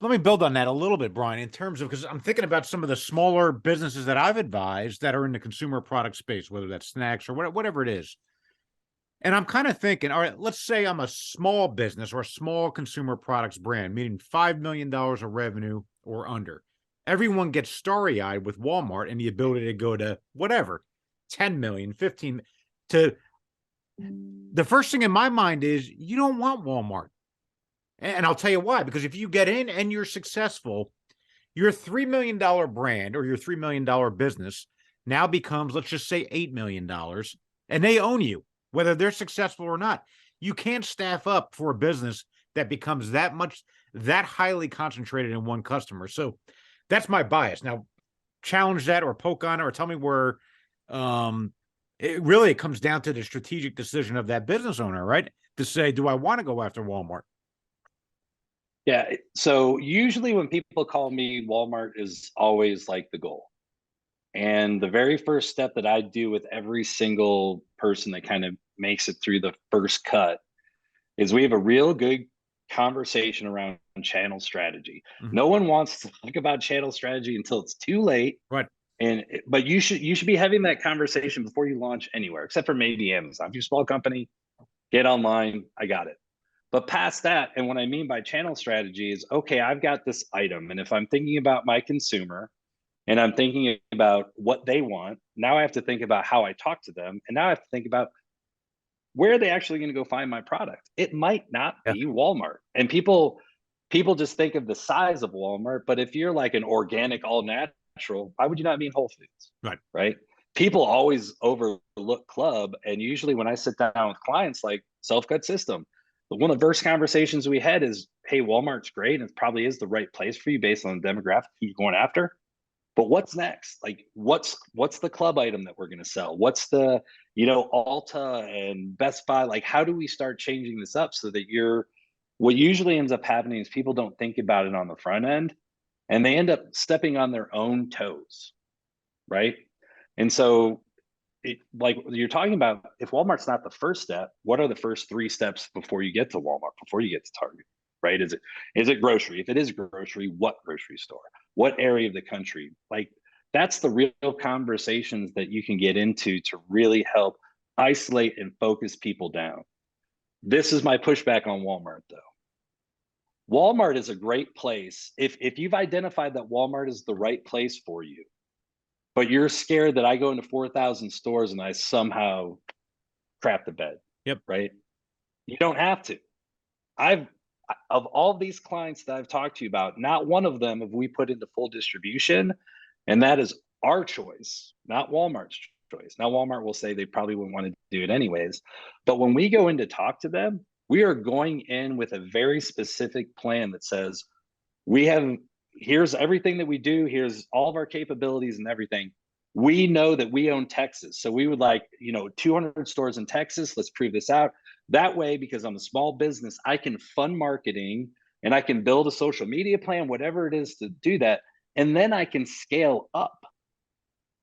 let me build on that a little bit, Brian, in terms of, because I'm thinking about some of the smaller businesses that I've advised that are in the consumer product space, whether that's snacks or whatever it is. And I'm kind of thinking, all right, let's say I'm a small business or a small consumer products brand, meaning $5 million of revenue or under. Everyone gets starry-eyed with Walmart and the ability to go to whatever, 10 million, 15 to the first thing in my mind is you don't want Walmart. And I'll tell you why, because if you get in and you're successful, your $3 million brand or your $3 million business now becomes, let's just say, $8 million, and they own you, whether they're successful or not. You can't staff up for a business that becomes that highly concentrated in one customer. So that's my bias. Now, challenge that or poke on it or tell me where it comes down to the strategic decision of that business owner, right? To say, do I want to go after Walmart? Yeah. So usually when people call me, Walmart is always like the goal. And the very first step that I do with every single person that kind of makes it through the first cut is we have a real good conversation around channel strategy. Mm-hmm. No one wants to talk about channel strategy until it's too late. Right. But you should be having that conversation before you launch anywhere, except for maybe Amazon. If you're a small company, get online. I got it. But past that, and what I mean by channel strategy is, okay, I've got this item, and if I'm thinking about my consumer and I'm thinking about what they want, now I have to think about how I talk to them, and now I have to think about where are they actually going to go find my product. It might not be Walmart, and people just think of the size of Walmart. But if you're like an organic, all natural, why would you not be in Whole Foods? Right. People always overlook club, and usually when I sit down with clients, like Self-Cut System, one of the first conversations we had is, hey, Walmart's great, and it probably is the right place for you based on the demographic you're going after. But what's next? Like, what's the club item that we're going to sell? What's the, Ulta and Best Buy? Like, how do we start changing this up so that what usually ends up happening is people don't think about it on the front end, and they end up stepping on their own toes, right? And so, like you're talking about, if Walmart's not the first step, what are the first 3 steps before you get to Walmart, before you get to Target, right? Is it grocery? If it is grocery, what grocery store? What area of the country? Like, that's the real conversations that you can get into to really help isolate and focus people down. This is my pushback on Walmart, though. Walmart is a great place. If you've identified that Walmart is the right place for you, but you're scared that I go into 4,000 stores and I somehow crap the bed. Yep. Right. You don't have to. Of all these clients that I've talked to you about, not one of them have we put into full distribution. And that is our choice, not Walmart's choice. Now, Walmart will say they probably wouldn't want to do it anyways. But when we go in to talk to them, we are going in with a very specific plan that says, here's everything that we do. Here's all of our capabilities and everything. We know that we own Texas. So we would like, 200 stores in Texas. Let's prove this out. That way, because I'm a small business, I can fund marketing and I can build a social media plan, whatever it is to do that. And then I can scale up,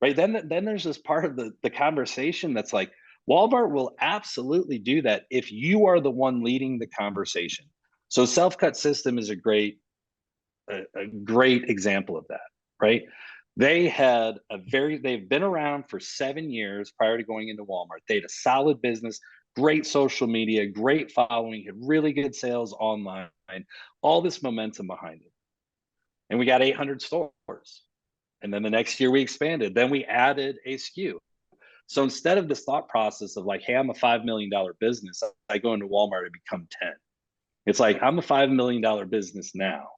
right? Then there's this part of the conversation that's like, Walmart will absolutely do that if you are the one leading the conversation. So Self-Cut System is a great example of that, right? They've been around for 7 years prior to going into Walmart. They had a solid business, great social media, great following, had really good sales online, all this momentum behind it. And we got 800 stores. And then the next year we expanded. Then we added a SKU. So instead of this thought process of like, hey, I'm a $5 million business, I go into Walmart and become 10. It's like, I'm a $5 million business now.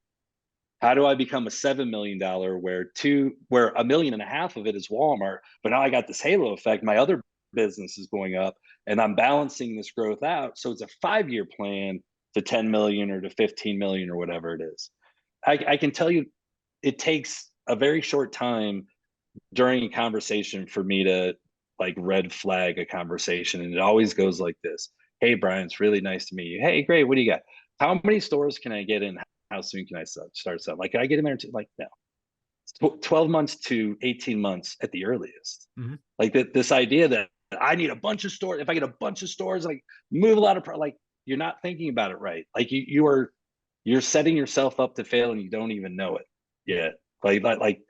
How do I become a $7 million where $1.5 million of it is Walmart, but now I got this halo effect. My other business is going up and I'm balancing this growth out. So it's a 5-year plan to 10 million or to 15 million or whatever it is. I can tell you it takes a very short time during a conversation for me to like red flag a conversation. And it always goes like this. Hey, Brian, it's really nice to meet you. Hey, great. What do you got? How many stores can I get in? How soon can I start selling? Like, can I get in there? Like, no. 12 months to 18 months at the earliest. Mm-hmm. Like this idea that I need a bunch of stores. If I get a bunch of stores, like move a lot of, like, you're not thinking about it right. Like you're setting yourself up to fail and you don't even know it yet. Like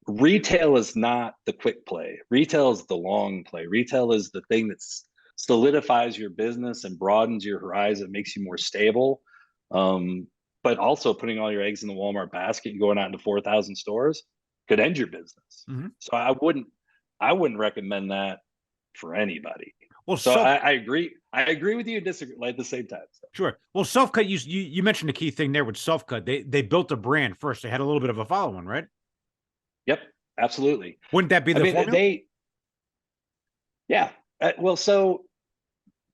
retail is not the quick play. Retail is the long play. Retail is the thing that solidifies your business and broadens your horizon, makes you more stable. But also putting all your eggs in the Walmart basket and going out into 4,000 stores could end your business. Mm-hmm. So I wouldn't recommend that for anybody. Well, so I agree. I agree with you. Disagree like at the same time. So. Sure. Well, Self-Cut, you mentioned a key thing there with Self-Cut. They built a brand first. They had a little bit of a following, right? Yep, absolutely. Wouldn't that be the formula? Yeah. Well, so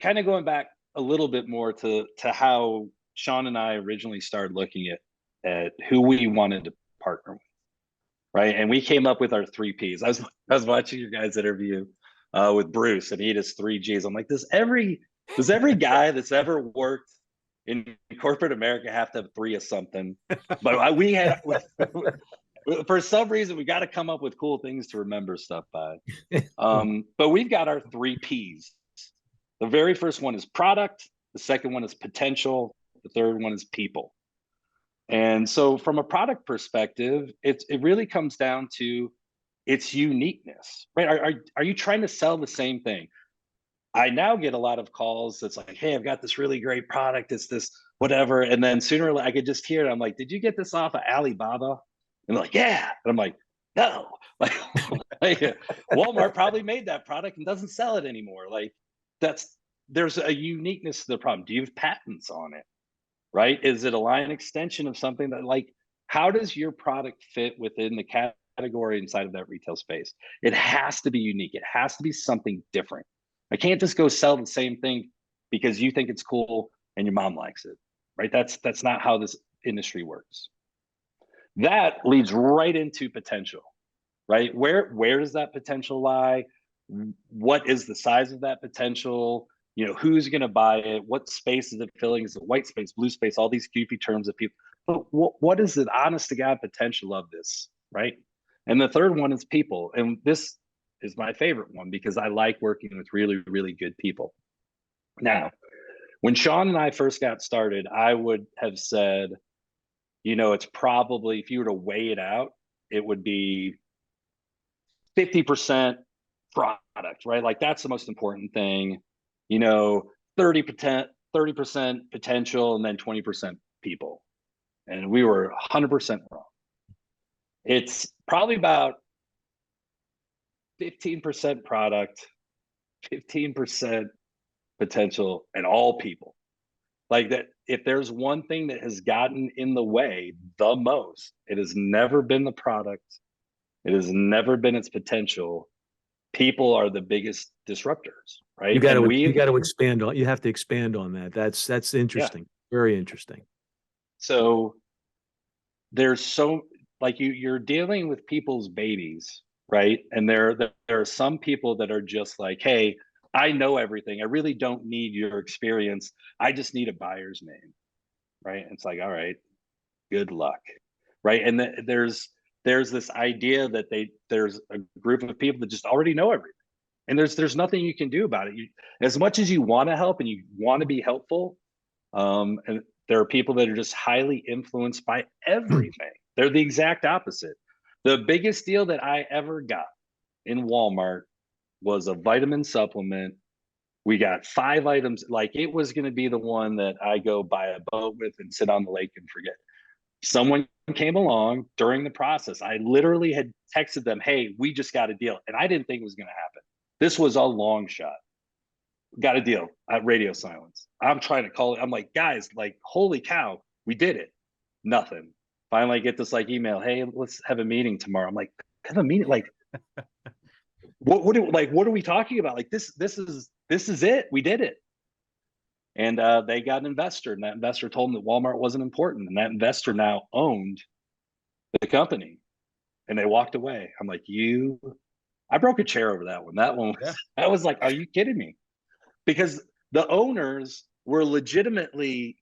kind of going back a little bit more to how Sean and I originally started looking at who we wanted to partner with, right? And we came up with our 3 Ps. I was watching your guys' interview with Bruce, and he had his 3 Gs. I'm like, does every guy that's ever worked in corporate America have to have 3 of something? But we had, for some reason, we got to come up with cool things to remember stuff by. But we've got our 3 Ps. The very first one is product. The second one is potential. The third one is people. And so from a product perspective, it really comes down to its uniqueness, right? Are you trying to sell the same thing? I now get a lot of calls that's like, hey, I've got this really great product. It's this whatever. And then sooner or later, I could just hear it. I'm like, did you get this off of Alibaba? And they're like, yeah. And I'm like, no. Like Walmart probably made that product and doesn't sell it anymore. Like there's a uniqueness to the problem. Do you have patents on it? Right? Is it a line extension of something that, like, how does your product fit within the category inside of that retail space? It has to be unique. It has to be something different. I can't just go sell the same thing because you think it's cool and your mom likes it, right? That's not how this industry works. That leads right into potential, right? Where does that potential lie? What is the size of that potential? You know, who's going to buy it? What space is it filling? Is it white space, blue space, all these goofy terms that people, but what is the honest to God potential of this, right? And the third one is people. And this is my favorite one because I like working with really, really good people. Now, when Sean and I first got started, I would have said, you know, it's probably, if you were to weigh it out, it would be 50% product, right? Like that's the most important thing. You know, 30% potential and then 20% people. And we were 100% wrong. It's probably about 15% product, 15% potential, and all people. Like that, if there's one thing that has gotten in the way the most, it has never been the product. It has never been its potential. People are the biggest disruptors, right? You got to expand on. You have to expand on that. That's interesting. Yeah. Very interesting. So there's so like you're dealing with people's babies, right? And there are some people that are just like, hey, I know everything. I really don't need your experience. I just need a buyer's name, right? It's like, all right, good luck, right? And there's this idea that there's a group of people that just already know everything. And there's nothing you can do about it. As much as you want to help and you want to be helpful, and there are people that are just highly influenced by everything. They're the exact opposite. The biggest deal that I ever got in Walmart was a vitamin supplement. We got 5 items. Like it was going to be the one that I go buy a boat with and sit on the lake and forget. Someone came along during the process. I literally had texted them, hey, we just got a deal. And I didn't think it was going to happen. This was a long shot. Got a deal at radio silence. I'm trying to call it. I'm like, guys, like, holy cow, we did it. Nothing. finally I get this like email, hey, let's have a meeting tomorrow. I'm like, have a meeting? Like, what are we talking about? Like this is it. We did it. And they got an investor, and that investor told them that Walmart wasn't important. And that investor now owned the company, and they walked away. I'm like, I broke a chair over that one. That one was, I was like, are you kidding me? Because the owners were legitimately,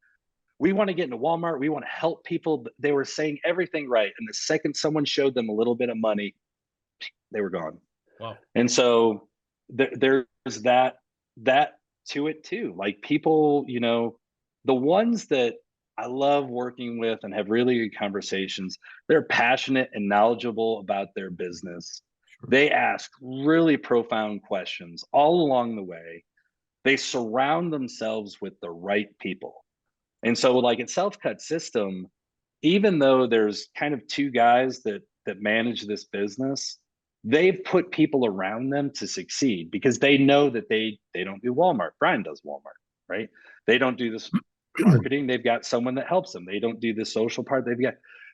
we want to get into Walmart. We want to help people. They were saying everything right. And the second someone showed them a little bit of money, they were gone. Wow. And so there's that to it too. Like people, the ones that I love working with and have really good conversations, they're passionate and knowledgeable about their business. Sure. They ask really profound questions all along the way. They surround themselves with the right people. And so like at Self-Cut System, even though there's kind of two guys that manage this business, they've put people around them to succeed because they know that they don't do Walmart. Brian does Walmart, right? They don't do this marketing. They've got someone that helps them. They don't do the social part.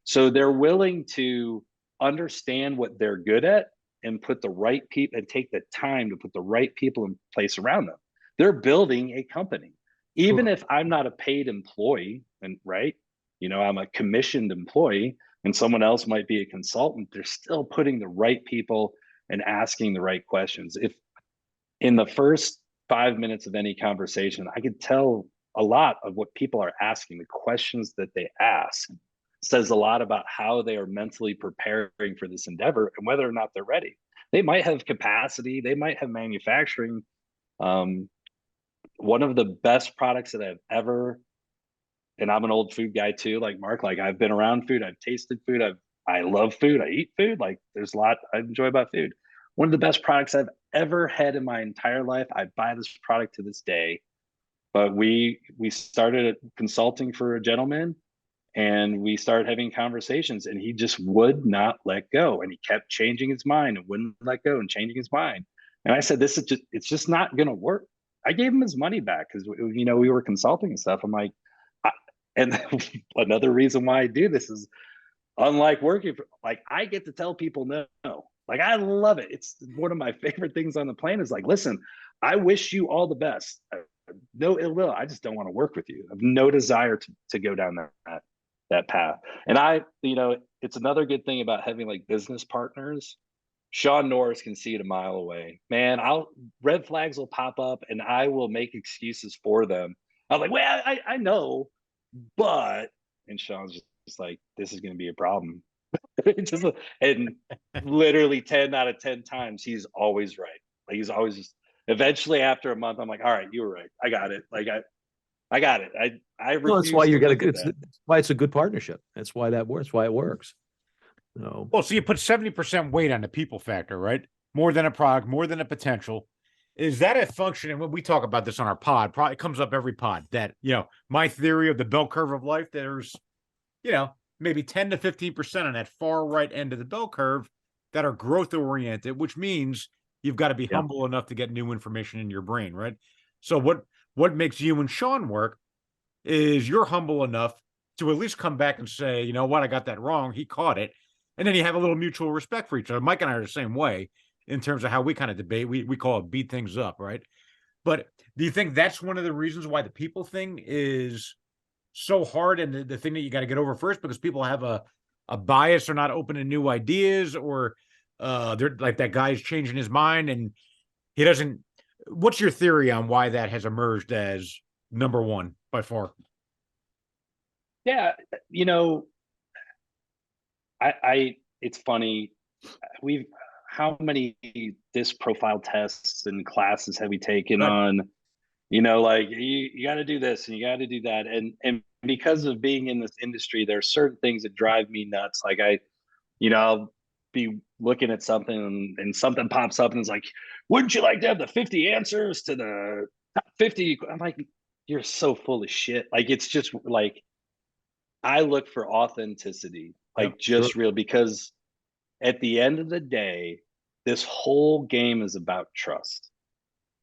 So they're willing to understand what they're good at and put the right people and take the time to put the right people in place around them. They're building a company. Even if I'm not a paid employee, and right, I'm a commissioned employee, and someone else might be a consultant, they're still putting the right people and asking the right questions. If in the first 5 minutes of any conversation, I could tell a lot of what people are asking, the questions that they ask says a lot about how they are mentally preparing for this endeavor and whether or not they're ready. They might have capacity, they might have manufacturing. One of the best products that I've ever, and I'm an old food guy too, like Mark, like I've been around food, I've tasted food, I love food, I eat food, like there's a lot I enjoy about food. One of the best products I've ever had in my entire life. I buy this product to this day, but we started consulting for a gentleman, and we started having conversations, and he just would not let go, and he kept changing his mind and wouldn't let go and changing his mind. And I said, it's just not going to work. I gave him his money back because we were consulting and stuff. I'm like, and another reason why I do this is, unlike working for, like, I get to tell people no. Like, I love it. It's one of my favorite things on the planet is like, listen, I wish you all the best. No ill will. I just don't want to work with you. I have no desire to go down that path. And it's another good thing about having like business partners. Sean Norris can see it a mile away. Man, red flags will pop up and I will make excuses for them. I'm like, well, I know, but, and Sean's just like, this is going to be a problem. And literally 10 out of 10 times, he's always right. Like he's always just, eventually after a month, I'm like, all right, you were right. I got it. Like I got it. I refuse. Well, that's why that's why it's a good partnership. That's why that works. Why it works. No. Well, so you put 70% weight on the people factor, right? More than a product, more than a potential. Is that a function? And when we talk about this on our pod, probably comes up every pod that, my theory of the bell curve of life, there's, maybe 10 to 15% on that far right end of the bell curve that are growth oriented, which means you've got to be humble enough to get new information in your brain, right? So what makes you and Sean work is you're humble enough to at least come back and say, you know what, I got that wrong. He caught it. And then you have a little mutual respect for each other. Mike and I are the same way in terms of how we kind of debate. We call it beat things up, right? But do you think that's one of the reasons why the people thing is so hard and the thing that you got to get over first? Because people have a bias or not open to new ideas, or they're like, that guy's changing his mind and he doesn't. What's your theory on why that has emerged as number one by far? Yeah, it's funny. How many DISC profile tests and classes have we taken on, like you got to do this and you got to do that. And because of being in this industry, there are certain things that drive me nuts. Like I'll be looking at something and something pops up and it's like, wouldn't you like to have the 50 answers to the top 50? I'm like, you're so full of shit. Like, it's just like, I look for authenticity, like just real, because at the end of the day, this whole game is about trust.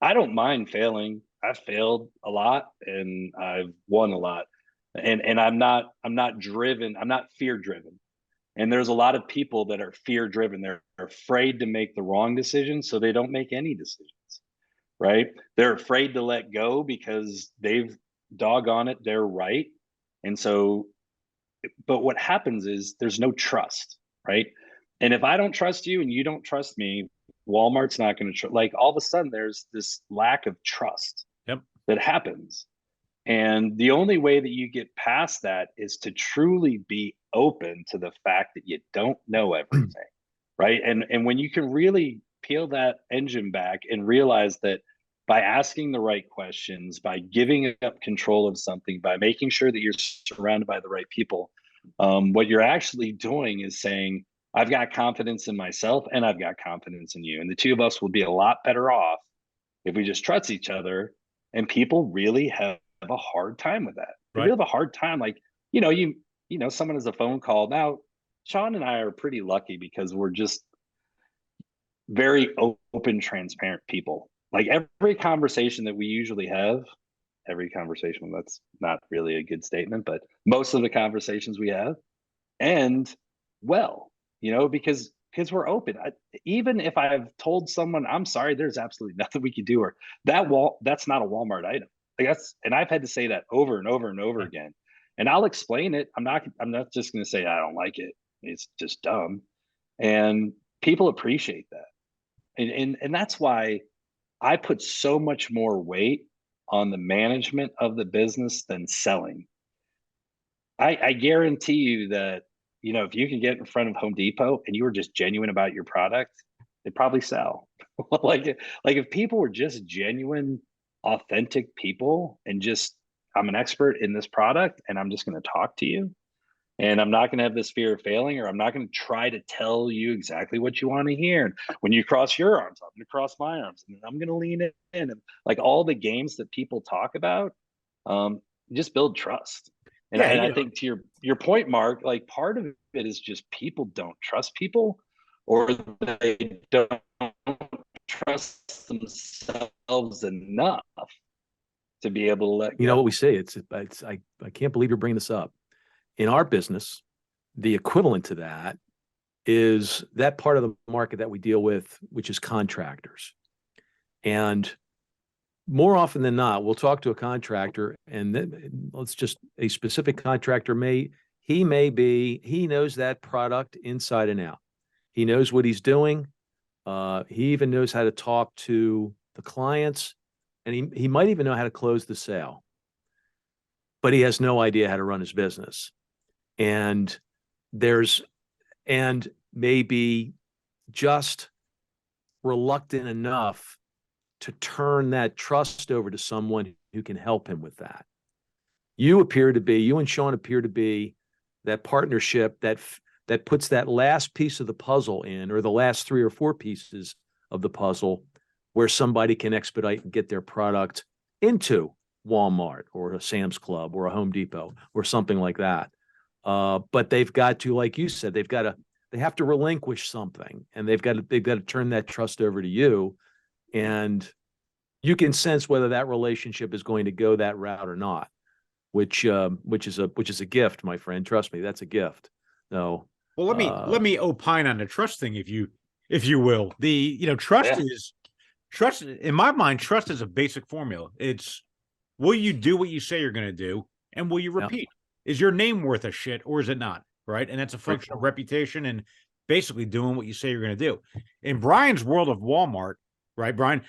I don't mind failing. I've failed a lot and I've won a lot. And I'm not driven. I'm not fear driven. And there's a lot of people that are fear driven. They're afraid to make the wrong decision, so they don't make any decisions, right? They're afraid to let go because they've doggone it, they're right. And so, but what happens is there's no trust, right? And if I don't trust you and you don't trust me, Walmart's not going to like all of a sudden there's this lack of trust that happens. And the only way that you get past that is to truly be open to the fact that you don't know everything, right? And when you can really peel that engine back and realize that by asking the right questions, by giving up control of something, by making sure that you're surrounded by the right people, what you're actually doing is saying, I've got confidence in myself and I've got confidence in you. And the two of us will be a lot better off if we just trust each other. And people really have a hard time with that. They really have a hard time. Like, you know, someone has a phone call. Now, Sean and I are pretty lucky because we're just very open, transparent people. Like every conversation that we usually have, that's not really a good statement, but most of the conversations we have end well, because we're open. Even if I've told someone, I'm sorry, there's absolutely nothing we can do, or that's not a Walmart item. Like and I've had to say that over and over and over again. And I'll explain it. I'm not just going to say I don't like it. It's just dumb. And people appreciate that. And that's why I put so much more weight on the management of the business than selling. I guarantee you that, if you can get in front of Home Depot and you were just genuine about your product, they'd probably sell. like if people were just genuine, authentic people and just, I'm an expert in this product and I'm just going to talk to you. And I'm not going to have this fear of failing, or I'm not going to try to tell you exactly what you want to hear. And when you cross your arms, I'm going to cross my arms, and I'm going to lean in. And like all the games that people talk about, just build trust. And, I think to your point, Mark, like part of it is just people don't trust people, or they don't trust themselves enough to be able to let go. You know what we say? I can't believe you're bringing this up. In our business, the equivalent to that is that part of the market that we deal with, which is contractors. And more often than not, we'll talk to a contractor, and then let's just a specific contractor he knows that product inside and out. He knows what he's doing. He even knows how to talk to the clients, and he might even know how to close the sale, but he has no idea how to run his business. And maybe just reluctant enough to turn that trust over to someone who can help him with that. You and Sean appear to be that partnership that puts that last piece of the puzzle in, or the last 3 or 4 pieces of the puzzle, where somebody can expedite and get their product into Walmart or a Sam's Club or a Home Depot or something like that. But they've got to, like you said, they have to relinquish something, and they've got to turn that trust over to you. And you can sense whether that relationship is going to go that route or not, which is a gift, my friend. Trust me, that's a gift. No. Well, let me opine on the trust thing, if you will. Trust in my mind, trust is a basic formula. It's, will you do what you say you're going to do, and will you repeat? Is your name worth a shit, or is it not? Right. And that's a function of reputation and basically doing what you say you're going to do. In Brian's world of Walmart, right, Brian,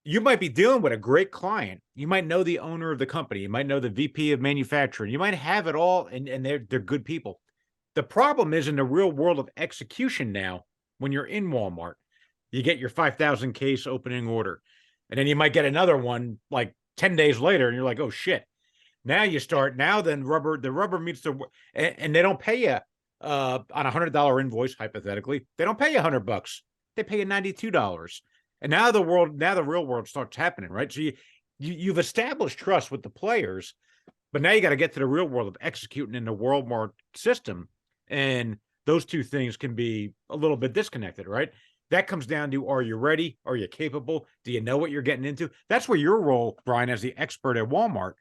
you might be dealing with a great client. You might know the owner of the company. You might know the VP of manufacturing. You might have it all, and they're good people. The problem is in the real world of execution now, when you're in Walmart, you get your 5,000 case opening order, and then you might get another one like 10 days later, and you're like, oh shit. Now then the rubber meets the, and they don't pay you on $100 invoice, hypothetically. They don't pay you $100. They pay you $92. And now the real world starts happening, right? So you've established trust with the players, but now you got to get to the real world of executing in the Walmart system. And those two things can be a little bit disconnected, right? That comes down to, are you ready? Are you capable? Do you know what you're getting into? That's where your role, Brian, as the expert at Walmart,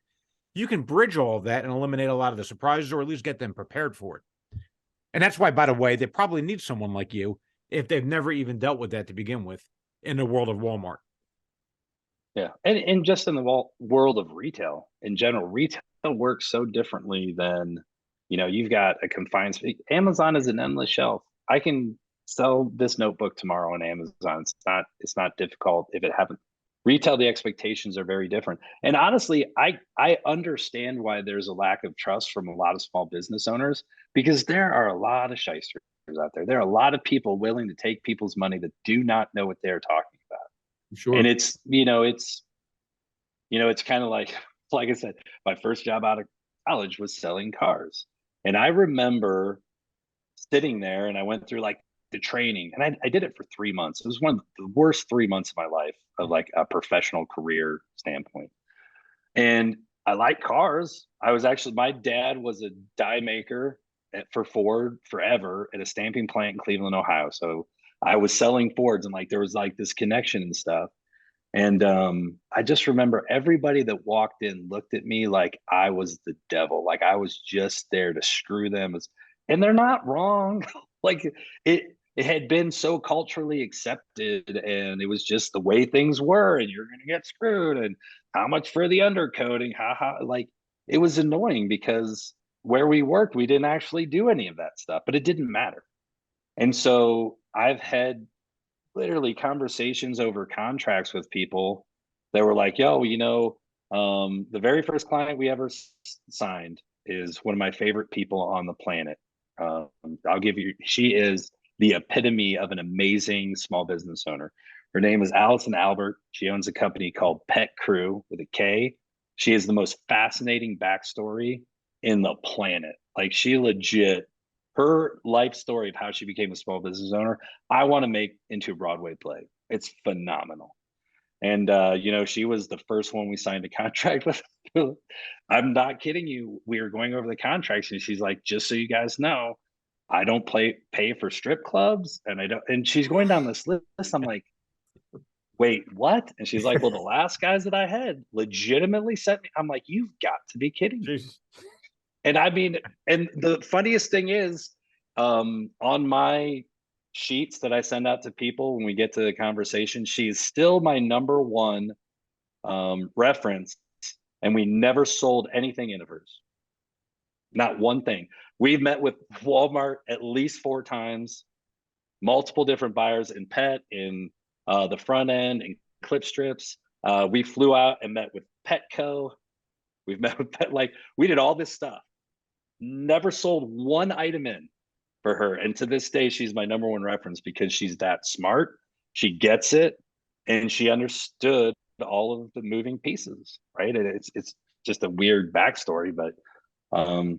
you can bridge all of that and eliminate a lot of the surprises, or at least get them prepared for it. And that's why, by the way, they probably need someone like you if they've never even dealt with that to begin with in the world of Walmart. Yeah. And just in the world of retail in general, retail works so differently than, you've got a confined space. Amazon is an endless shelf. I can sell this notebook tomorrow on Amazon. It's not difficult if it happens. Retail, the expectations are very different. And honestly, I understand why there's a lack of trust from a lot of small business owners, because there are a lot of shysters out there. There are a lot of people willing to take people's money that do not know what they're talking about. Sure. And it's kind of like I said, my first job out of college was selling cars. And I remember sitting there, and I went through like the training, and I did it for 3 months. It was one of the worst 3 months of my life of like a professional career standpoint. And I like cars. My dad was a die maker for Ford forever at a stamping plant in Cleveland, Ohio. So I was selling Fords, and like there was like this connection and stuff. And I just remember everybody that walked in looked at me like I was the devil, like I was just there to screw them. And they're not wrong. Like it had been so culturally accepted, and it was just the way things were, and you're gonna get screwed, and how much for the undercoating? Like it was annoying because where we worked, we didn't actually do any of that stuff, but it didn't matter. And so I've had literally conversations over contracts with people that were like, yo, the very first client we ever signed is one of my favorite people on the planet. She is the epitome of an amazing small business owner. Her name is Allison Albert. She owns a company called Pet Crew with a K. She has the most fascinating backstory in the planet. Like she legit, her life story of how she became a small business owner, I want to make into a Broadway play. It's phenomenal. And she was the first one we signed a contract with. I'm not kidding you. We were going over the contracts, and she's like, just so you guys know, I don't pay for strip clubs, and I don't. And she's going down this list. I'm like, wait, what? And she's like, well, the last guys that I had legitimately sent me. I'm like, you've got to be kidding me. Jesus. And I mean, and the funniest thing is, on my sheets that I send out to people when we get to the conversation, she's still my number one reference, and we never sold anything in of hers. Not one thing. We've met with Walmart at least 4 times, multiple different buyers in pet, in the front end, in clip strips. We flew out and met with Petco. We've met with we did all this stuff. Never sold one item in for her. And to this day, she's my number one reference because she's that smart. She gets it, and she understood all of the moving pieces, right? And it's just a weird backstory, but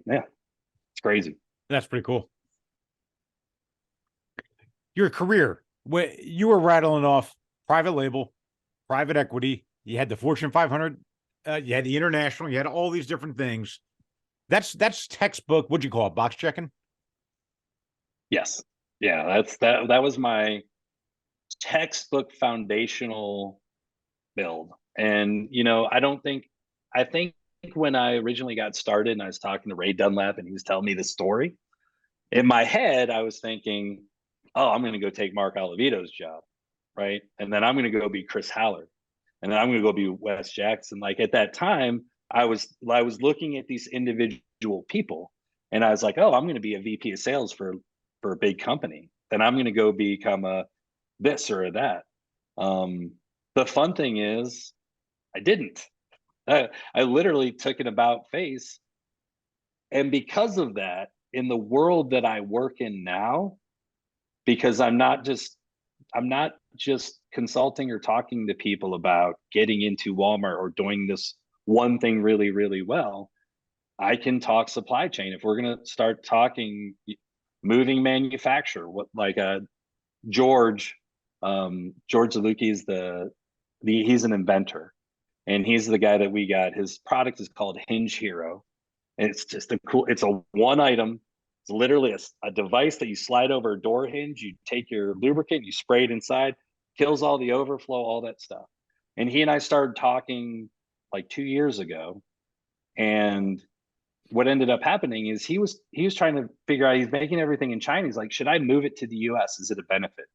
yeah, it's crazy. That's pretty cool. Your career, when you were rattling off private label, private equity, you had the Fortune 500, you had the international, you had all these different things. That's textbook. What'd you call it? Box checking? Yes. Yeah, that was my textbook foundational build. And I think when I originally got started and I was talking to Ray Dunlap and he was telling me the story, in my head, I was thinking, oh, I'm going to go take Mark Olivedo's job, right? And then I'm going to go be Chris Hallard. And then I'm going to go be Wes Jackson. Like at that time, I was looking at these individual people, and I was like, oh, I'm going to be a VP of sales for a big company. Then I'm going to go become a this or a that. The fun thing is, I didn't. I literally took an about face, and because of that, in the world that I work in now, because I'm not just consulting or talking to people about getting into Walmart or doing this one thing really, really well. I can talk supply chain. If we're going to start talking moving manufacture, George Zaluki is he's an inventor, and he's the guy that we got. His product is called Hinge Hero. And it's just it's a one item. It's literally a device that you slide over a door hinge. You take your lubricant, you spray it inside, kills all the overflow, all that stuff. And he and I started talking like 2 years ago. And what ended up happening is he was trying to figure out, he's making everything in China. He's like, should I move it to the US? Is it a benefit?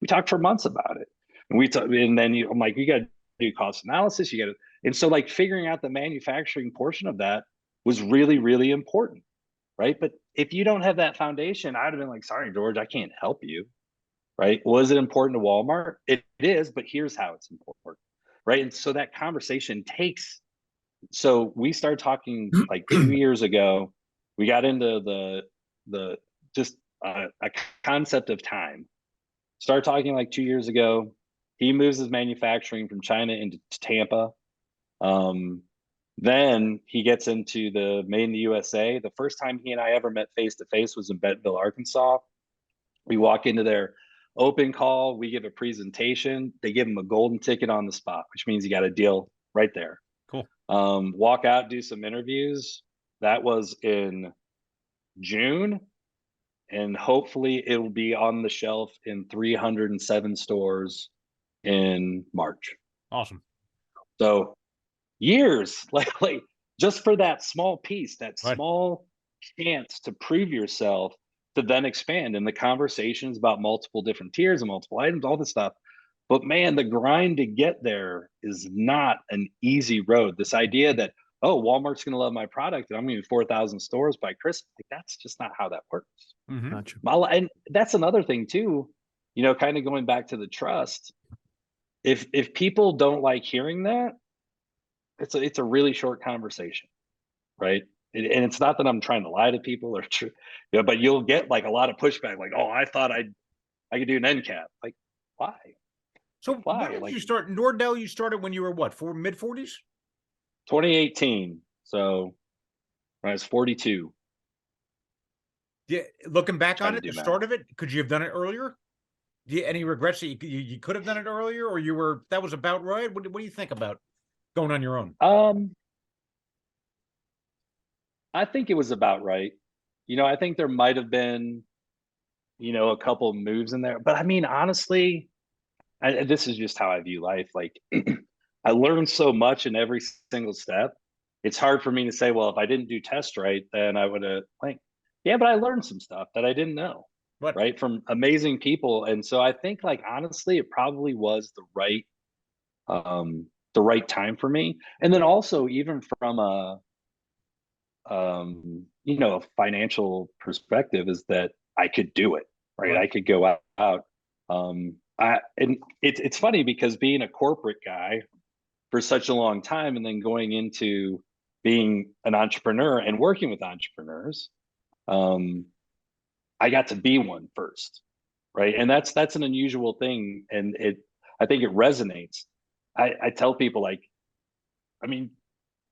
We talked for months about it. And then I'm like, you got to do cost analysis. You got to, and so like figuring out the manufacturing portion of that was really, really important. Right. But if you don't have that foundation, I'd have been like, sorry, George, I can't help you. Right. Was it important to Walmart? It is, but here's how it's important. Right. And so that conversation takes, so we started talking like 2 years ago. We got into the just a concept of time. Started talking like 2 years ago. He moves his manufacturing from China into Tampa. Then he gets into the Made in the USA. The first time he and I ever met face to face was in Bentonville, Arkansas. We walk into their open call. We give a presentation. They give him a golden ticket on the spot, which means you got a deal right there. Cool. Walk out, do some interviews. That was in June, and hopefully it will be on the shelf in 307 stores in March. Awesome. So years, like just for that small piece, that Right. small chance to prove yourself, to then expand. And the conversations about multiple different tiers and multiple items, all this stuff. But man, the grind to get there is not an easy road. This idea that, oh, Walmart's going to love my product and I'm going to be 4,000 stores by Christmas, like, that's just not how that works. Mm-hmm. Gotcha. And that's another thing too, you know, kind of going back to the trust. If people don't like hearing that, it's a really short conversation, right? And it's not that I'm trying to lie to people or you know, but you'll get like a lot of pushback, like, oh, I thought I could do an end cap. Like, why? So Why? when did Like, you start NOR-Dell? You started when you were what, mid-40s? 2018. So when I was 42. Yeah, looking back Trying on to it, do the math. start of it, could you have done it earlier? Do you any regrets that you could have done it earlier, or that was about right? What do you think about going on your own? I think it was about right. You know, I think there might have been, you know, a couple of moves in there, but I mean, honestly, this is just how I view life. Like, I learned so much in every single step. It's hard for me to say, well, if I didn't do test right, then I would have, like, yeah, but I learned some stuff that I didn't know, What? right, from amazing people. And so I think, like, honestly, it probably was the right time for me. And then also, even from a you know, a financial perspective, is that I could do it, right? Right. I could go out. And it's funny because being a corporate guy for such a long time and then going into being an entrepreneur and working with entrepreneurs, I got to be one first, right? And that's an unusual thing, and I think it resonates. I tell people, like, I mean,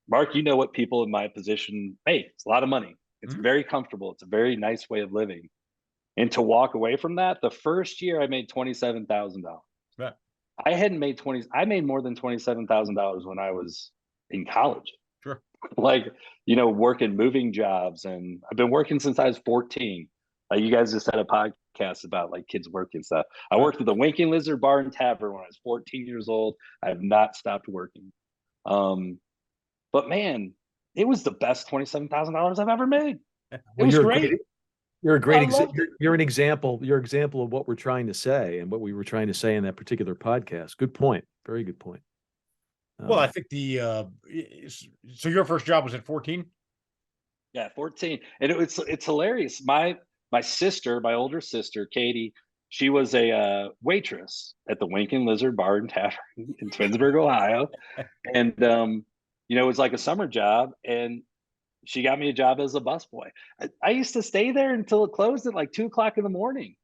Mark, you know what people in my position make. It's a lot of money. It's very comfortable. It's a very nice way of living. And to walk away from that, the first year I made $27,000. Yeah. I hadn't made I made more than $27,000 when I was in college. Sure. Like, you know, working moving jobs, and I've been working since I was 14. Like, you guys just had a podcast about like kids working stuff. I worked at the Winking Lizard Bar and Tavern when I was 14 years old. I have not stopped working. But man, it was the best $27,000 I've ever made. It Well, was great. You're a great I loved it. you're an example. You're an example of what we're trying to say and what we were trying to say in that particular podcast. Good point. Very good point. Well, I think so your first job was at 14? Yeah, 14. And it's hilarious. My sister, my older sister, Katie, she was a waitress at the Winking Lizard Bar and Tavern in Twinsburg, Ohio. And you know, it was like a summer job, and she got me a job as a busboy. I used to stay there until it closed at like 2 o'clock in the morning,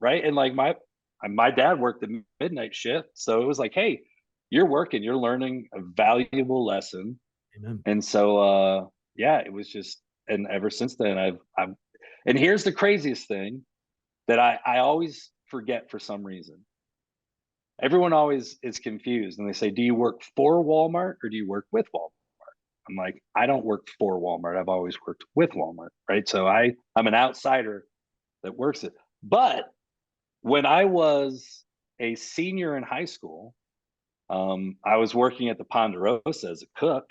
right? And like my dad worked the midnight shift, so it was like, hey, you're working, you're learning a valuable lesson. Amen. And so yeah, it was just, and ever since then I've and here's the craziest thing that I always forget for some reason. Everyone always is confused and they say, do you work for Walmart or do you work with Walmart? I'm like, I don't work for Walmart. I've always worked with Walmart, right? So I'm an outsider that works it. But when I was a senior in high school, I was working at the Ponderosa as a cook,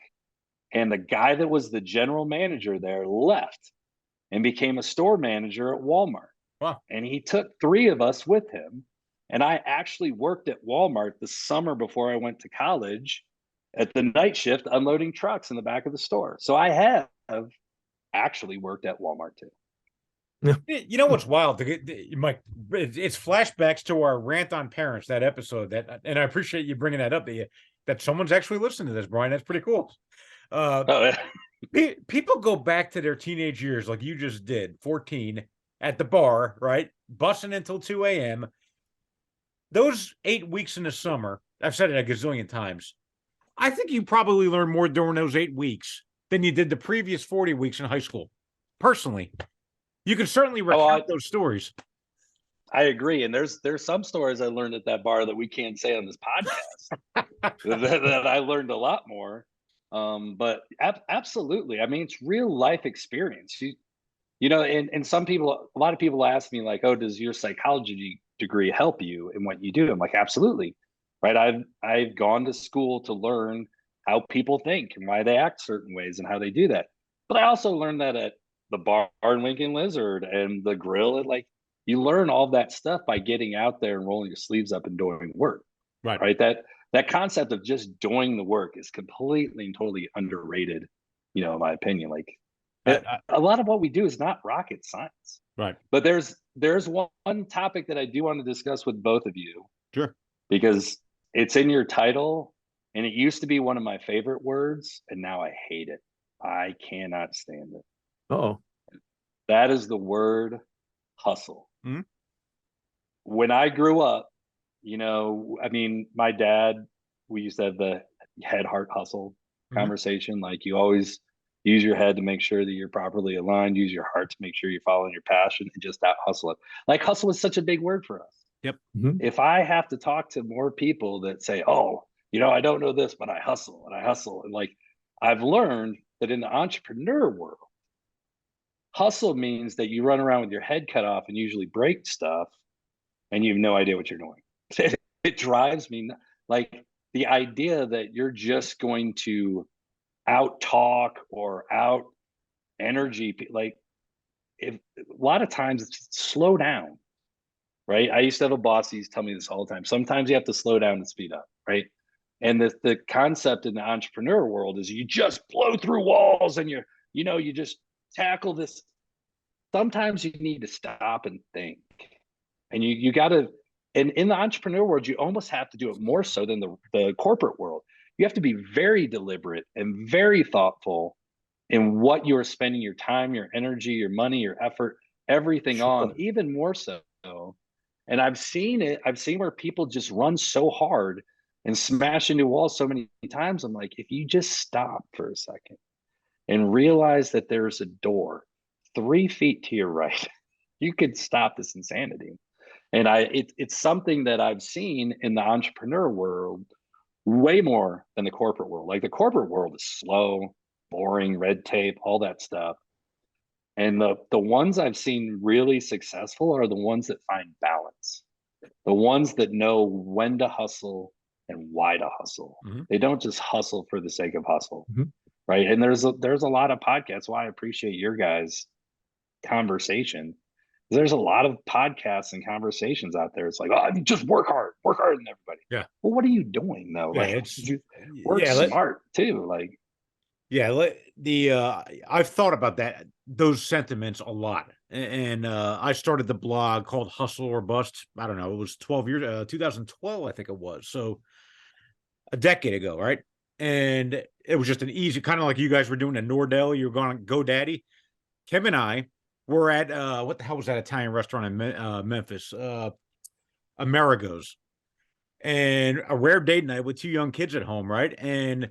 And the guy that was the general manager there left and became a store manager at Walmart. Wow. And he took 3 of us with him. And I actually worked at Walmart the summer before I went to college at the night shift, unloading trucks in the back of the store. So I have actually worked at Walmart too. You know what's wild? Mike, it's flashbacks to our rant on parents, that episode. And I appreciate you bringing that up. That someone's actually listening to this, Brian. That's pretty cool. People go back to their teenage years, like you just did, 14, at the bar, right? Bussing until 2 a.m. Those 8 weeks in the summer, I've said it a gazillion times. I think you probably learned more during those 8 weeks than you did the previous 40 weeks in high school. Personally, you can certainly recount those stories. I agree. And there's some stories I learned at that bar that we can't say on this podcast that I learned a lot more. But absolutely. I mean, it's real life experience. You know, and a lot of people ask me like, oh, does your psychology degree help you in what you do? I'm like, absolutely. Right. I've gone to school to learn how people think and why they act certain ways and how they do that. But I also learned that at the bar in Lincoln Lizard and the grill. You learn all that stuff by getting out there and rolling your sleeves up and doing work. Right. That concept of just doing the work is completely and totally underrated, you know, in my opinion. Like a lot of what we do is not rocket science. Right. But there's one topic that I do want to discuss with both of you. Sure. Because it's in your title and it used to be one of my favorite words and now I hate it. I cannot stand it. Oh, that is the word hustle. Mm-hmm. When I grew up, you know, I mean, my dad, we used to have the head heart hustle conversation. Like you always use your head to make sure that you're properly aligned, use your heart to make sure you're following your passion and just out hustle it. Like hustle is such a big word for us. Yep. Mm-hmm. If I have to talk to more people that say, oh, you know, I don't know this, but I hustle and I hustle. And like, I've learned that in the entrepreneur world, hustle means that you run around with your head cut off and usually break stuff and you have no idea what you're doing. It drives me like the idea that you're just going to out talk or out energy. Like a lot of times it's just slow down, right? I used to have a boss who used to tell me this all the time. Sometimes you have to slow down and speed up, right? And the concept in the entrepreneur world is you just blow through walls and you just tackle this. Sometimes you need to stop and think. And you got to, and in the entrepreneur world, you almost have to do it more so than the corporate world. You have to be very deliberate and very thoughtful in what you're spending your time, your energy, your money, your effort, everything on, even more so. And I've seen where people just run so hard and smash into walls so many times. I'm like, if you just stop for a second and realize that there's a door 3 feet to your right, you could stop this insanity. And it's something that I've seen in the entrepreneur world way more than the corporate world. Like the corporate world is slow, boring, red tape, all that stuff. And the ones I've seen really successful are the ones that find balance, the ones that know when to hustle and why to hustle. Mm-hmm. They don't just hustle for the sake of hustle, Mm-hmm. right? And there's a lot of podcasts. Why I appreciate your guys' conversation. There's a lot of podcasts and conversations out there. It's like, oh, just work hard than everybody. Yeah. Well, what are you doing though? Yeah, like, work smart too. Like, yeah, I've thought about those sentiments a lot. And I started the blog called Hustle or Bust. I don't know. It was 2012, I think it was. So a decade ago, right? And it was just an easy, kind of like you guys were doing at NOR-Dell. You were going to GoDaddy. Kim and I were at, what the hell was that Italian restaurant in Memphis? Amerigo's. And a rare date night with 2 young kids at home, right? And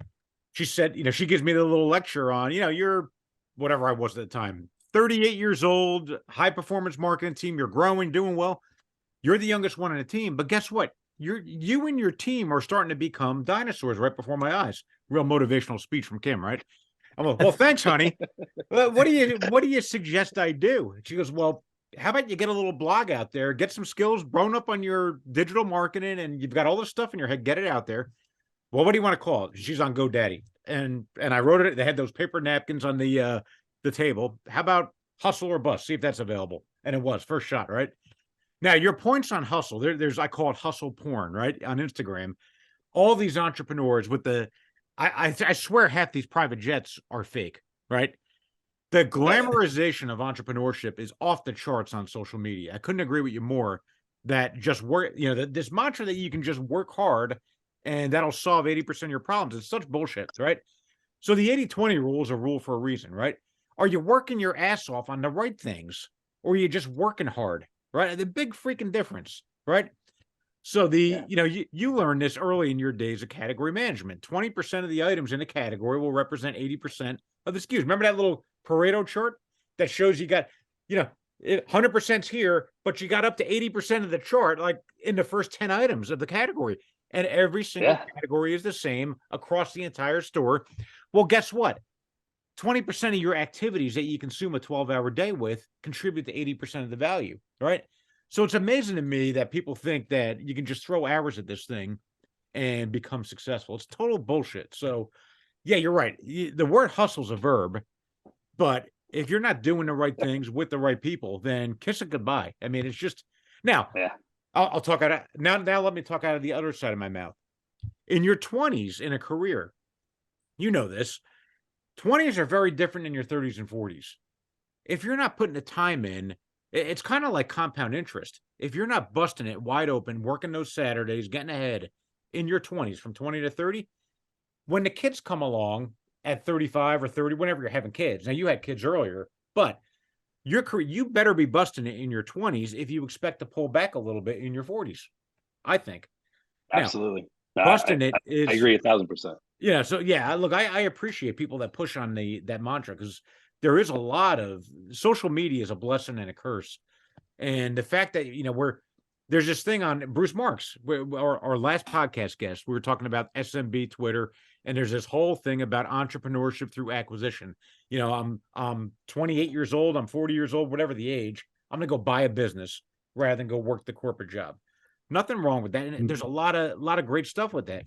she said, she gives me the little lecture on, you're whatever I was at the time, 38 years old, high performance marketing team. You're growing, doing well. You're the youngest one in the team. But guess what? You and your team are starting to become dinosaurs right before my eyes. Real motivational speech from Kim, right? I'm like, well, thanks, honey. What do you suggest I do? She goes, well, how about you get a little blog out there, get some skills, grown up on your digital marketing, and you've got all this stuff in your head, get it out there. Well, what do you want to call it? She's on GoDaddy. and I wrote it. They had those paper napkins on the table. How about hustle or bust? See if that's available. And it was first shot, right? Now your points on hustle. There's I call it hustle porn, right? On Instagram. All these entrepreneurs with the I swear half these private jets are fake, right? The glamorization of entrepreneurship is off the charts on social media. I couldn't agree with you more that just work, this mantra that you can just work hard and that'll solve 80% of your problems. It's such bullshit, right? So the 80-20 rule is a rule for a reason, right? Are you working your ass off on the right things or are you just working hard, right? The big freaking difference, right? So you learned this early in your days of category management. 20% of the items in a category will represent 80% of the SKUs. Remember that little Pareto chart that shows you got, 100%'s here, but you got up to 80% of the chart, like in the first 10 items of the category. And every single category is the same across the entire store. Well, guess what? 20% of your activities that you consume a 12-hour day with contribute to 80% of the value, right? So it's amazing to me that people think that you can just throw hours at this thing and become successful. It's total bullshit. So yeah, you're right. The word hustle is a verb, but if you're not doing the right things with the right people, then kiss it goodbye. I mean, it's just now. I'll talk out of now. Let me talk out of the other side of my mouth. In your 20s in a career, you know this. 20s are very different than your 30s and 40s. If you're not putting the time in, it's kind of like compound interest. If you're not busting it wide open, working those Saturdays, getting ahead in your 20s from 20 to 30, when the kids come along at 35 or 30, whenever you're having kids, now you had kids earlier, but your career, you better be busting it in your 20s if you expect to pull back a little bit in your 40s, I think. Absolutely. Now, busting I agree 1,000%. Yeah. So yeah, look, I appreciate people that push on that mantra because there is a lot of social media is a blessing and a curse. And the fact that, there's this thing on Bruce Marks, our last podcast guest, we were talking about SMB Twitter, and there's this whole thing about entrepreneurship through acquisition. I'm 28 years old, I'm 40 years old, whatever the age, I'm going to go buy a business rather than go work the corporate job. Nothing wrong with that. And there's a lot of great stuff with that.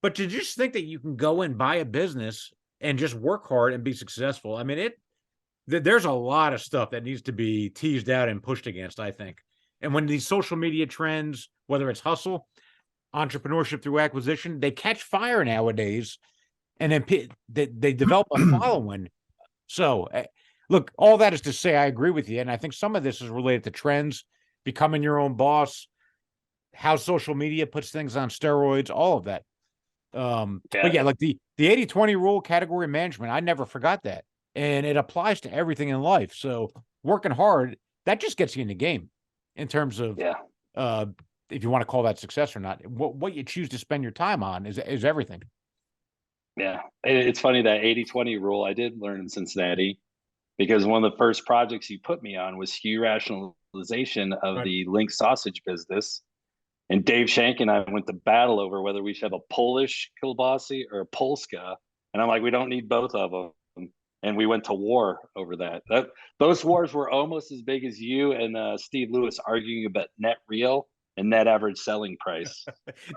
But to just think that you can go and buy a business and just work hard and be successful. I mean, there's a lot of stuff that needs to be teased out and pushed against, I think. And when these social media trends, whether it's hustle, entrepreneurship through acquisition, they catch fire nowadays, and then they develop a following. So, look, all that is to say, I agree with you. And I think some of this is related to trends, becoming your own boss, how social media puts things on steroids, all of that. But yeah, like the 80-20 rule, category management, I never forgot that. And it applies to everything in life. So working hard, that just gets you in the game in terms of, if you want to call that success or not. What you choose to spend your time on is everything. Yeah. It's funny that 80-20 rule I did learn in Cincinnati because one of the first projects you put me on was SKU rationalization of the Link sausage business. And Dave Shank and I went to battle over whether we should have a Polish kielbasa or a Polska. And I'm like, we don't need both of them. And we went to war over that. Those wars were almost as big as you and Steve Lewis arguing about net real and net average selling price.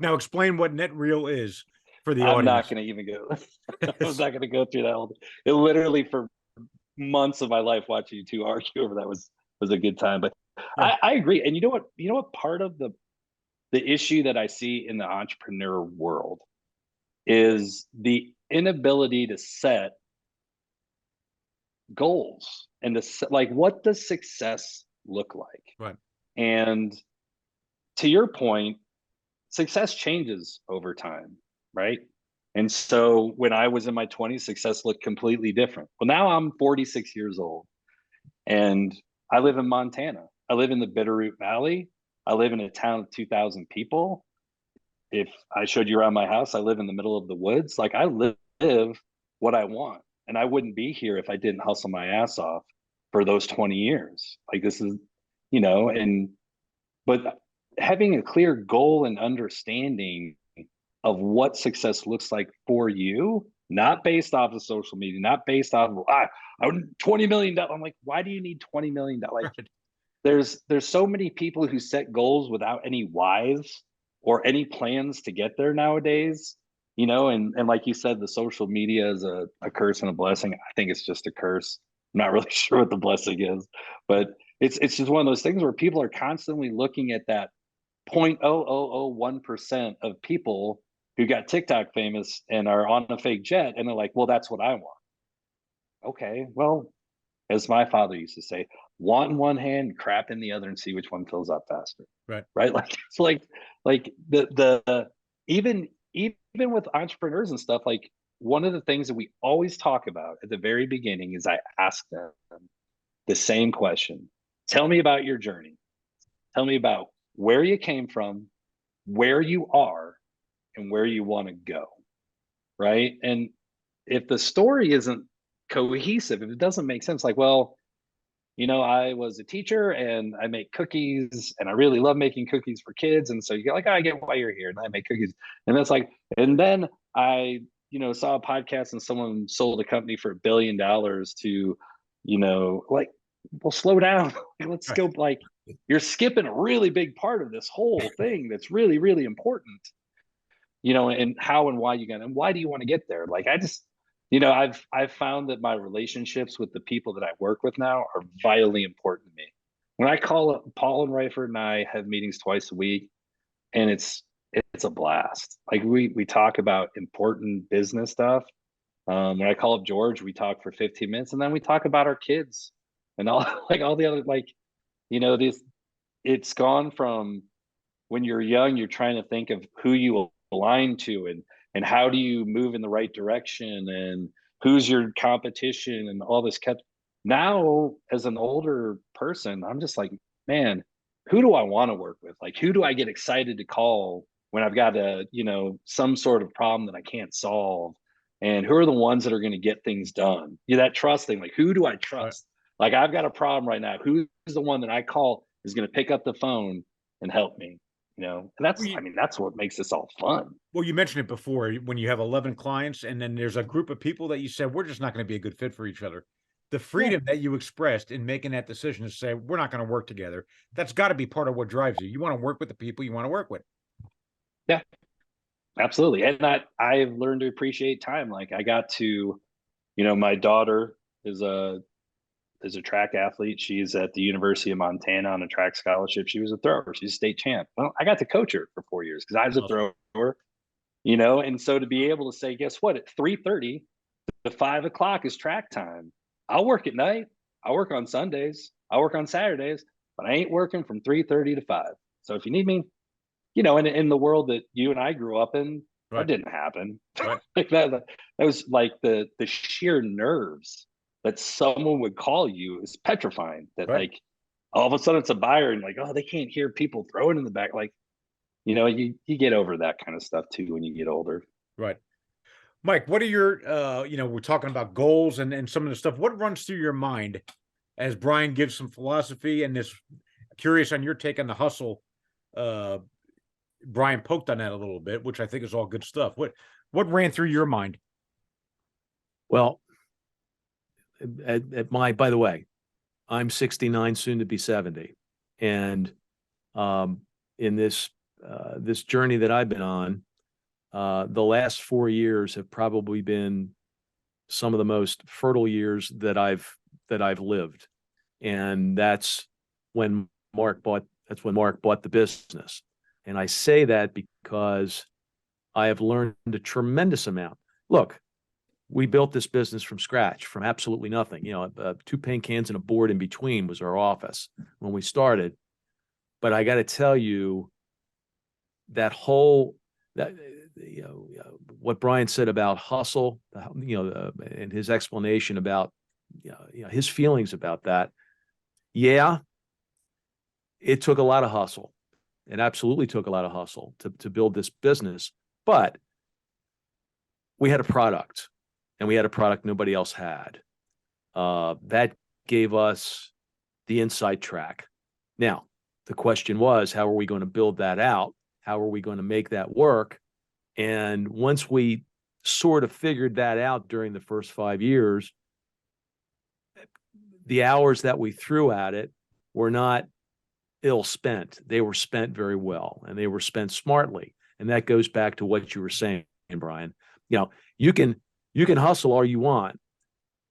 Now explain what net real is for the audience. I'm not going to even go. I was not going to go through that whole thing. It literally for months of my life watching you two argue over that was a good time. But I agree. And you know what part of the issue that I see in the entrepreneur world is the inability to set goals and what does success look like? Right. And to your point, success changes over time, right? And so when I was in my 20s, success looked completely different. Well, now I'm 46 years old and I live in Montana. I live in the Bitterroot Valley. I live in a town of 2,000 people. If I showed you around my house, I live in the middle of the woods. Like I live what I want. And I wouldn't be here if I didn't hustle my ass off for those 20 years. Like this is, but having a clear goal and understanding of what success looks like for you, not based off of social media, not based off of, I $20 million. I'm like, why do you need $20 million? Like, there's so many people who set goals without any whys or any plans to get there nowadays. and like you said, the social media is a curse and a blessing. I think it's just a curse. I'm not really sure what the blessing is, but it's just one of those things where people are constantly looking at that 0.0001% of people who got TikTok famous and are on a fake jet, and they're like, well, that's what I want. Okay, well, as my father used to say, want in one hand, crap in the other, and see which one fills up faster. Right. Right. Like it's like the even with entrepreneurs and stuff, like one of the things that we always talk about at the very beginning is I ask them the same question. Tell me about your journey. Tell me about where you came from, where you are, and where you want to go. Right. And if the story isn't cohesive, if it doesn't make sense, like, well, I was a teacher and I make cookies and I really love making cookies for kids. And so you get like, oh, I get why you're here. And I make cookies. And that's like, and then I, saw a podcast and someone sold a company for $1 billion to, like, well, slow down. Let's go. Like, you're skipping a really big part of this whole thing that's really, really important, and how and why and why do you want to get there? Like, I just, I've found that my relationships with the people that I work with now are vitally important to me. When I call up Paul and Rayford and I have meetings twice a week, and it's a blast. Like we talk about important business stuff. When I call up George, we talk for 15 minutes, and then we talk about our kids and all all the other this. It's gone from when you're young, you're trying to think of who you align to and how do you move in the right direction and who's your competition and all this kept. Now as an older person, I'm just like, man, who do I want to work with? Like, who do I get excited to call when I've got some sort of problem that I can't solve? And who are the ones that are going to get things done? That trust thing. Like, who do I trust? Right. Like, I've got a problem right now. Who's the one that I call is going to pick up the phone and help me? And that's what makes this all fun. Well, you mentioned it before when you have 11 clients and then there's a group of people that you said, we're just not going to be a good fit for each other. The freedom that you expressed in making that decision to say, we're not going to work together. That's got to be part of what drives you. You want to work with the people you want to work with. Yeah, absolutely. And I've learned to appreciate time. Like, I got to, my daughter is a track athlete. She's at the University of Montana on a track scholarship. She was a thrower. She's a state champ. Well, I got to coach her for 4 years because I was a thrower, and so to be able to say, guess what? At 3:30 to 5 o'clock is track time. I'll work at night. I work on Sundays. I work on Saturdays, but I ain't working from 3:30 to 5. So if you need me, in the world that you and I grew up in, that didn't happen. Right. Like that was like the sheer nerves that someone would call you is petrifying. That like all of a sudden it's a buyer and like, oh, they can't hear people throwing in the back. Like, you get over that kind of stuff too when you get older. Right. Mike, what are your we're talking about goals and some of the stuff. What runs through your mind as Brian gives some philosophy and this curious on your take on the hustle? Brian poked on that a little bit, which I think is all good stuff. What ran through your mind? Well, by the way, I'm 69, soon to be 70. And in this journey that I've been on, the last 4 years have probably been some of the most fertile years that I've lived. And that's when Mark bought the business. And I say that because I have learned a tremendous amount. Look, we built this business from scratch, from absolutely nothing. 2 paint cans and a board in between was our office when we started. But I got to tell you, what Brian said about hustle, and his explanation about, his feelings about that. Yeah, it took a lot of hustle. It absolutely took a lot of hustle to build this business, but we had a product, and we had a product nobody else had. That gave us the inside track. Now, the question was, how are we going to build that out? How are we going to make that work? And once we sort of figured that out during the first 5 years, the hours that we threw at it were not ill spent. They were spent very well, and they were spent smartly. And that goes back to what you were saying. Brian. You know, you can hustle all you want,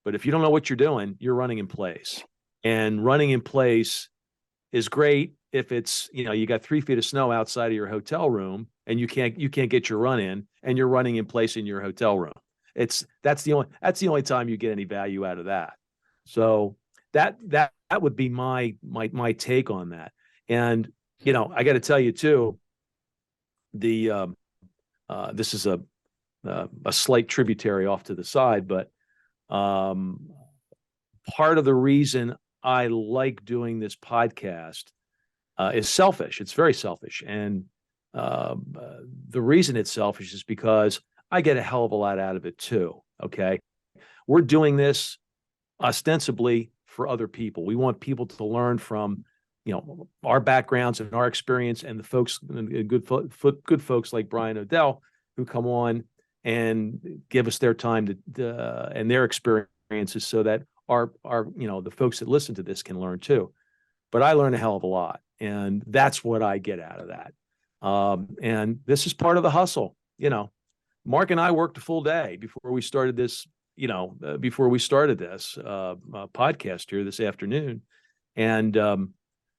but if you don't know what you're doing, you're running in place. And running in place is great if it's, you know, you got 3 feet of snow outside of your hotel room and you can't get your run in, and you're running in place in your hotel room. That's the only time you get any value out of that. So that would be my take on that. And, you know, I got to tell you too, this is a slight tributary off to the side, but part of the reason I like doing this podcast is selfish. It's very selfish. And the reason it's selfish is because I get a hell of a lot out of it too. Okay. We're doing this ostensibly for other people. We want people to learn from, you know, our backgrounds and our experience, and the folks, good folks like Brian O'Dell, who come on and give us their time and their experiences, so that our you know, the folks that listen to this can learn too. But I learn a hell of a lot, and that's what I get out of that. And this is part of the hustle. You know, Mark and I worked a full day before we started this. You know, before we started this podcast here this afternoon, and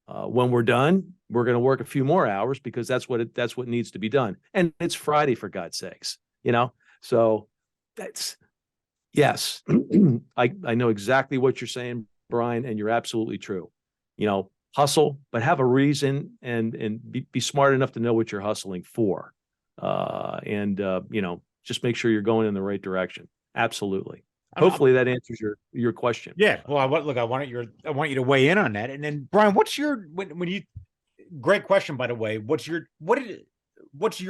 when we're done, we're going to work a few more hours, because that's what needs to be done. And it's Friday, for God's sakes, you know. So that's, yes, I know exactly what you're saying, Brian, and you're absolutely true. You know, hustle, but have a reason, and be smart enough to know what you're hustling for, and you know, just make sure you're going in the right direction. Absolutely. Hopefully that answers your question. Yeah. Well, I want you to weigh in on that. And then, Brian, what's your, when you, great question, by the way, what's your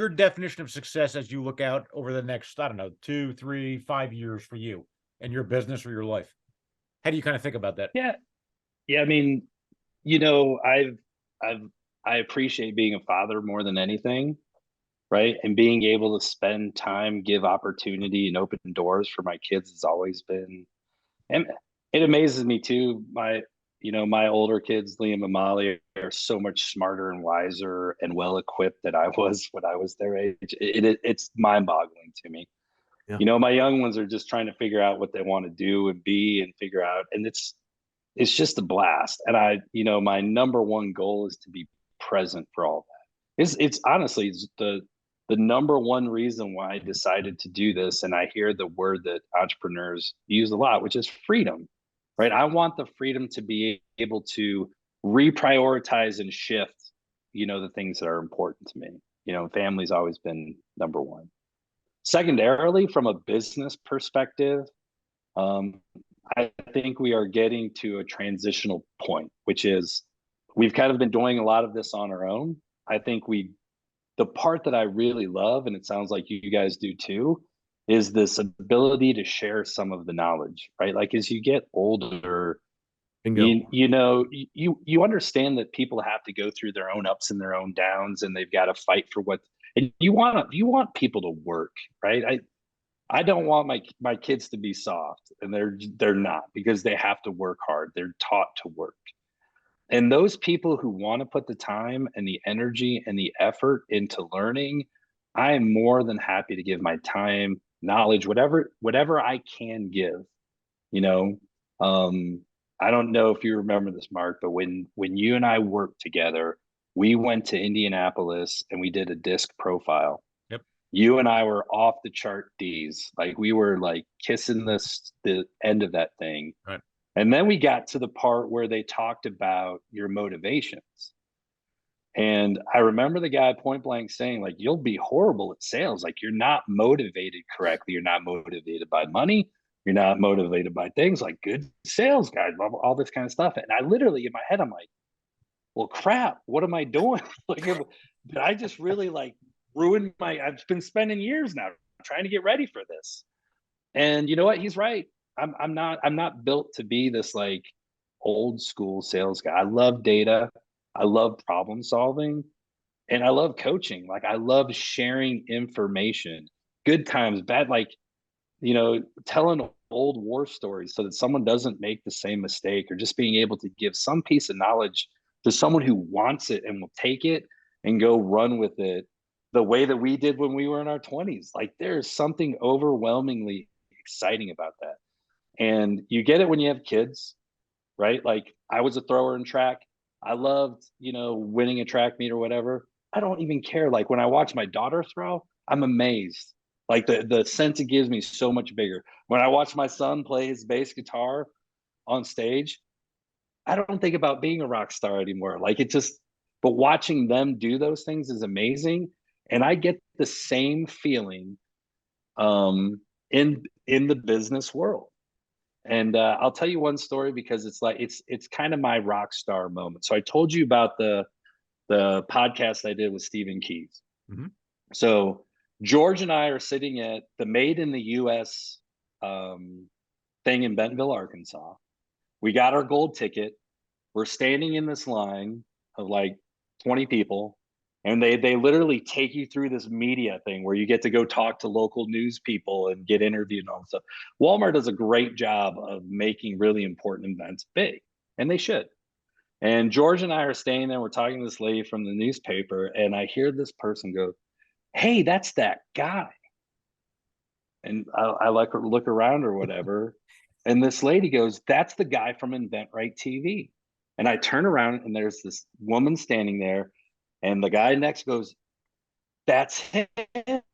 definition of success as you look out over the next, I don't know, 2, 3, 5 years for you and your business or your life? How do you kind of think about that? Yeah. I mean, you know, I appreciate being a father more than anything. Right. And being able to spend time, give opportunity, and open doors for my kids has always been, and it amazes me too. My older kids, Liam and Molly, are so much smarter and wiser and well equipped than I was when I was their age. It's mind boggling to me. Yeah. You know, my young ones are just trying to figure out what they want to do and be and figure out. And it's just a blast. And my number one goal is to be present for all that. It's honestly, the number one reason why I decided to do this, and I hear the word that entrepreneurs use a lot, which is freedom, right? I want the freedom to be able to reprioritize and shift, you know, the things that are important to me. You know, family's always been number one. Secondarily, from a business perspective, I think we are getting to a transitional point, which is we've kind of been doing a lot of this on our own. I think the part that I really love, and it sounds like you guys do too, is this ability to share some of the knowledge, right? Like as you get older, you understand that people have to go through their own ups and their own downs, and they've got to fight for what, and you want people to work, right? I don't want my kids to be soft, and they're not, because they have to work hard. They're taught to work. And those people who want to put the time and the energy and the effort into learning, I am more than happy to give my time, knowledge, whatever I can give. You know, I don't know if you remember this, Mark, but when you and I worked together, we went to Indianapolis and we did a disc profile. Yep. You and I were off the chart D's. Like we were like kissing the end of that thing. Right. And then we got to the part where they talked about your motivations. And I remember the guy point blank saying, like, you'll be horrible at sales. Like, you're not motivated correctly. You're not motivated by money. You're not motivated by things like good sales guys, all this kind of stuff. And I literally, in my head, I'm like, well, crap, what am I doing? Like, did I just really like ruin I've been spending years now trying to get ready for this. And you know what? He's right. I'm not built to be this like old school sales guy. I love data. I love problem solving, and I love coaching. Like I love sharing information, good times, bad, like, you know, telling old war stories so that someone doesn't make the same mistake, or just being able to give some piece of knowledge to someone who wants it and will take it and go run with it. the way that we did when we were in our 20s. Like there's something overwhelmingly exciting about that. And you get it when you have kids, right? Like I was a thrower in track. I loved, winning a track meet or whatever. I don't even care. Like when I watch my daughter throw, I'm amazed. Like the sense it gives me so much bigger. When I watch my son play his bass guitar on stage, I don't think about being a rock star anymore. Like but watching them do those things is amazing. And I get the same feeling in the business world. And I'll tell you one story because it's kind of my rock star moment. So I told you about the podcast I did with Stephen Keys. Mm-hmm. So George and I are sitting at the Made in the US thing in Bentonville, Arkansas. We got our gold ticket. We're standing in this line of like 20 people. And they literally take you through this media thing where you get to go talk to local news people and get interviewed and all that stuff. Walmart does a great job of making really important events big, and they should. And George and I are staying there. We're talking to this lady from the newspaper, and I hear this person go, "Hey, that's that guy." And I like look around or whatever. And this lady goes, "That's the guy from InventRight TV." And I turn around and there's this woman standing there. And the guy next goes, "That's him."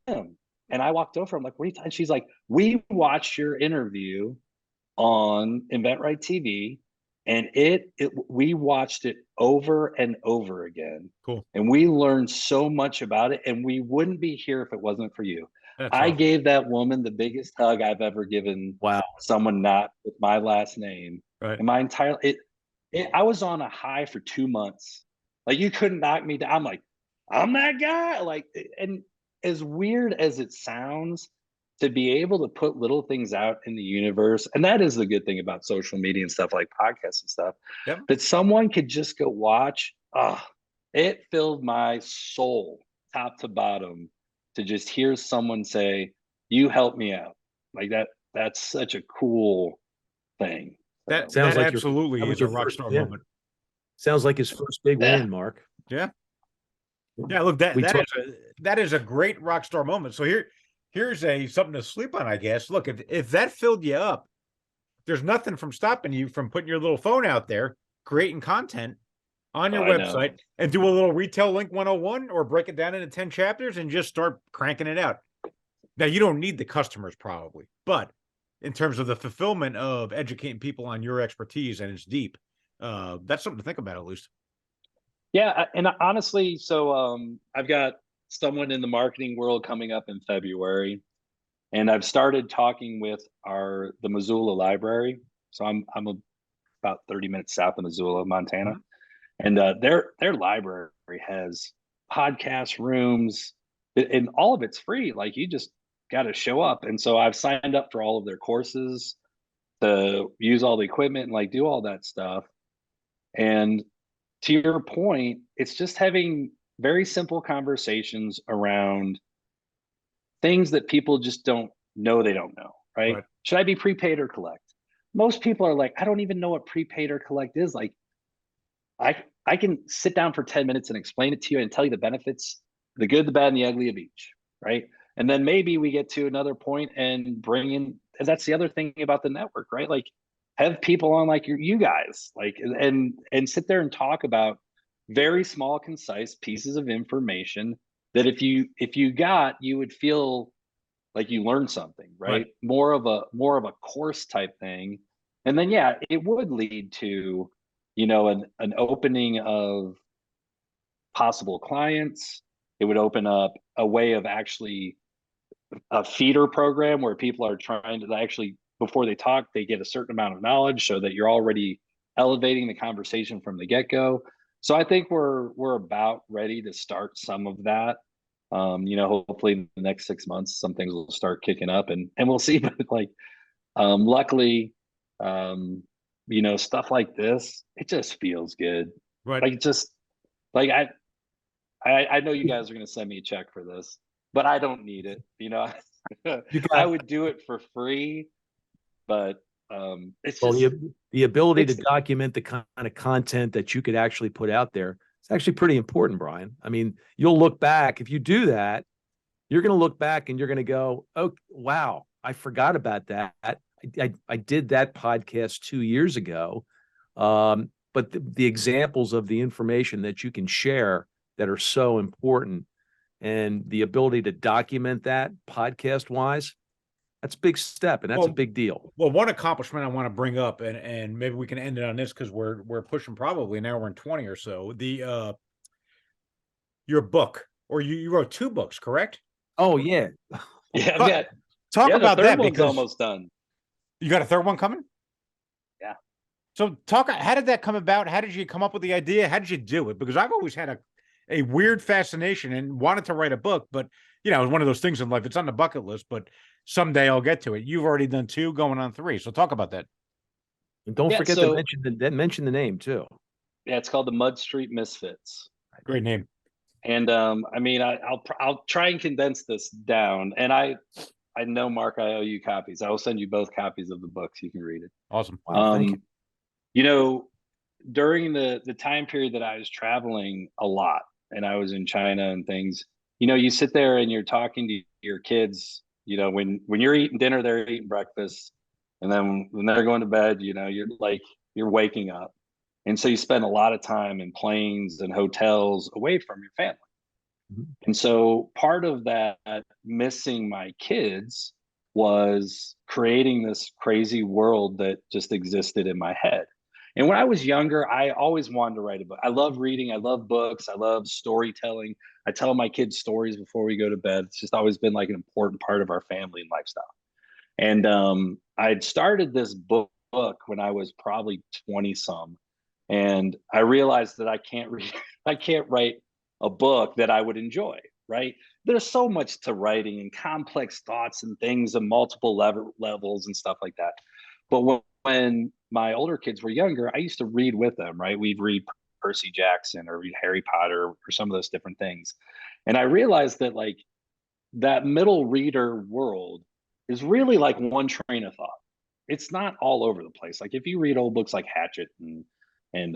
And I walked over. I'm like, "What are you talking?" And she's like, "We watched your interview on InventRight TV, and we watched it over and over again. Cool. And we learned so much about it. And we wouldn't be here if it wasn't for you." That's I awesome. gave that woman the biggest hug I've ever given someone not with my last name. Right. And my entire I was on a high for 2 months. Like you couldn't knock me down. I'm like, I'm that guy. Like, and as weird as it sounds, to be able to put little things out in the universe, and that is the good thing about social media and stuff like podcasts and stuff, Yep. that someone could just go watch. It filled my soul top to bottom to just hear someone say, "You helped me out." Like that. That's such a cool thing. That Sounds like absolutely is a rock star moment. Sounds like his first big win, Mark. Yeah. Yeah, look, that is a great rock star moment. So here's something to sleep on, I guess. Look, if that filled you up, there's nothing from stopping you from putting your little phone out there, creating content on your website, and do a little retail link 101 or break it down into 10 chapters and just start cranking it out. Now, you don't need the customers probably, but in terms of the fulfillment of educating people on your expertise, and it's deep, that's something to think about at least. Yeah, and honestly, so I've got someone in the marketing world coming up in February, and I've started talking with the Missoula library. So I'm about 30 minutes south of Missoula, Montana, and their library has podcast rooms, and all of it's free. Like you just got to show up. And so I've signed up for all of their courses to use all the equipment and like do all that stuff. And to your point, it's just having very simple conversations around things that people just don't know they don't know, right? Should I be prepaid or collect? Most people are like, I don't even know what prepaid or collect is. Like, I can sit down for 10 minutes and explain it to you and tell you the benefits, the good, the bad, and the ugly of each, right? And then maybe we get to another point and bring in, and that's the other thing about the network, right? Like, have people on like you guys, like, and sit there and talk about very small, concise pieces of information that if you got, you would feel like you learned something, right? More of a course type thing. And then yeah, it would lead to, an opening of possible clients. It would open up a way of actually a feeder program where people are trying to actually, before they talk, they get a certain amount of knowledge so that you're already elevating the conversation from the get-go. So I think we're about ready to start some of that. Hopefully in the next 6 months, some things will start kicking up and we'll see. But like, luckily, stuff like this, it just feels good. Right. Like just like I know you guys are going to send me a check for this, but I don't need it. I would do it for free, but it's just the ability to document the kind of content that you could actually put out there It's actually pretty important, Brian. I mean, you'll look back, if you do that, you're going to look back and you're going to go, oh, wow, I forgot about that. I did that podcast 2 years ago. But the examples of the information that you can share that are so important and the ability to document that podcast wise, that's a big step and that's a big deal. Well, one accomplishment I want to bring up, and maybe we can end it on this because we're pushing probably an hour and 20 or so. Your book, or you wrote 2 books, correct? Oh yeah. Yeah, Talk about the third that one's because almost done. you got a third one coming? Yeah. So how did that come about? How did you come up with the idea? How did you do it? Because I've always had a weird fascination and wanted to write a book, but you know, it's one of those things in life. It's on the bucket list, but someday I'll get to it. You've already done 2, going on 3. So talk about that. And don't forget to mention the name too. Yeah, it's called the Mud Street Misfits. Great name. And I mean, I'll try and condense this down. And I know, Mark, I owe you copies. I will send you both copies of the books. You can read it. Awesome. Wow, thank you. You know, during the time period that I was traveling a lot and I was in China and things, you know, you sit there and you're talking to your kids, you know, when you're eating dinner, they're eating breakfast. And then when they're going to bed, you know, you're waking up. And so you spend a lot of time in planes and hotels away from your family. Mhm. And so part of that missing my kids was creating this crazy world that just existed in my head. And when I was younger, I always wanted to write a book. I love reading. I love books. I love storytelling. I tell my kids stories before we go to bed. It's just always been like an important part of our family and lifestyle. And I'd started this book when I was probably 20 some. And I realized that I can't write a book that I would enjoy, right? There's so much to writing and complex thoughts and things and multiple levels and stuff like that. But when my older kids were younger, I used to read with them, right? We'd read Percy Jackson or read Harry Potter or some of those different things. And I realized that like that middle reader world is really like one train of thought. It's not all over the place. Like if you read old books like Hatchet and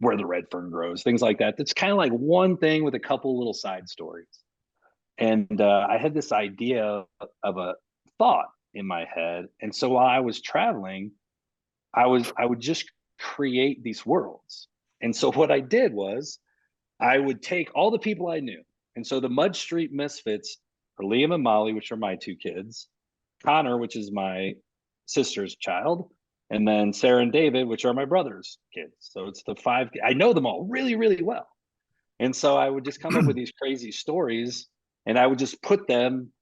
Where the Red Fern Grows, things like that. That's kind of like one thing with a couple little side stories. And I had this idea of a thought in my head. And so while I was traveling, I would just create these worlds. And so what I did was I would take all the people I knew. And so the Mud Street Misfits are Liam and Molly, which are my 2 kids, Connor, which is my sister's child, and then Sarah and David, which are my brother's kids. So it's the 5. I know them all really, really well. And so I would just come up with these crazy stories and I would just put them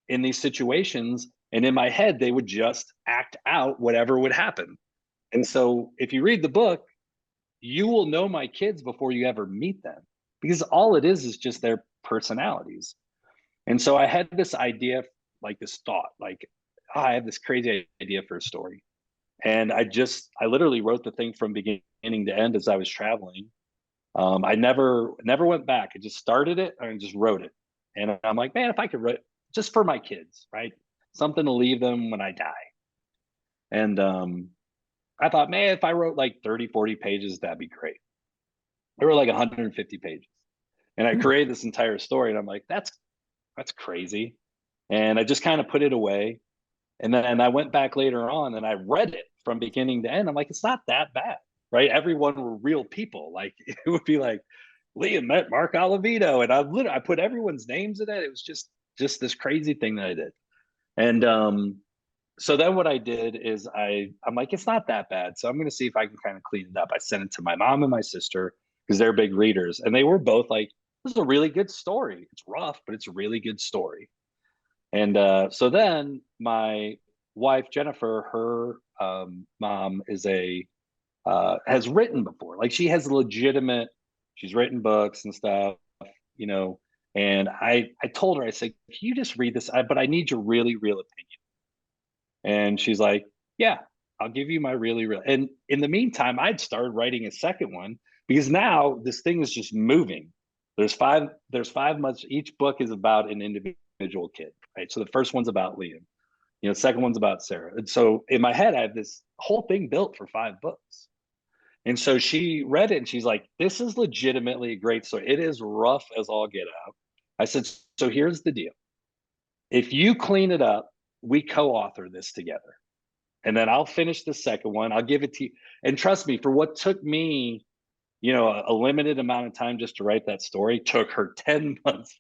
in these situations. And in my head, they would just act out whatever would happen. And so if you read the book, you will know my kids before you ever meet them because all it is just their personalities. And so I had this idea, like this thought, like, oh, I have this crazy idea for a story. And I literally wrote the thing from beginning to end as I was traveling. I never went back. I just started it and just wrote it. And I'm like, man, if I could write just for my kids, right? Something to leave them when I die. And I thought, man, if I wrote like 30, 40 pages, that'd be great. I wrote like 150 pages. And I created this entire story. And I'm like, that's crazy. And I just kind of put it away. And then I went back later on and I read it from beginning to end. I'm like, it's not that bad, right? Everyone were real people. Like it would be like Liam met Mark Olavito, and I put everyone's names in it. It was just this crazy thing that I did. And so then what I did is I'm like, it's not that bad. So I'm going to see if I can kind of clean it up. I sent it to my mom and my sister because they're big readers, and they were both like, this is a really good story. It's rough, but it's a really good story. And so then my wife, Jennifer, her mom is has written before. Like she's written books and stuff, you know. And I told her, I said, can you just read this? But I need your really real opinion. And she's like, yeah, I'll give you my really real. And in the meantime, I'd started writing a second one because now this thing is just moving. There's five months. Each book is about an individual kid, right? So the first one's about Liam, the second one's about Sarah. And so in my head, I have this whole thing built for 5 books. And so she read it and she's like, this is legitimately a great story. It is rough as all get out. I said, so here's the deal. If you clean it up, we co-author this together. And then I'll finish the second one. I'll give it to you. And trust me, for what took me, a limited amount of time just to write that story, took her 10 months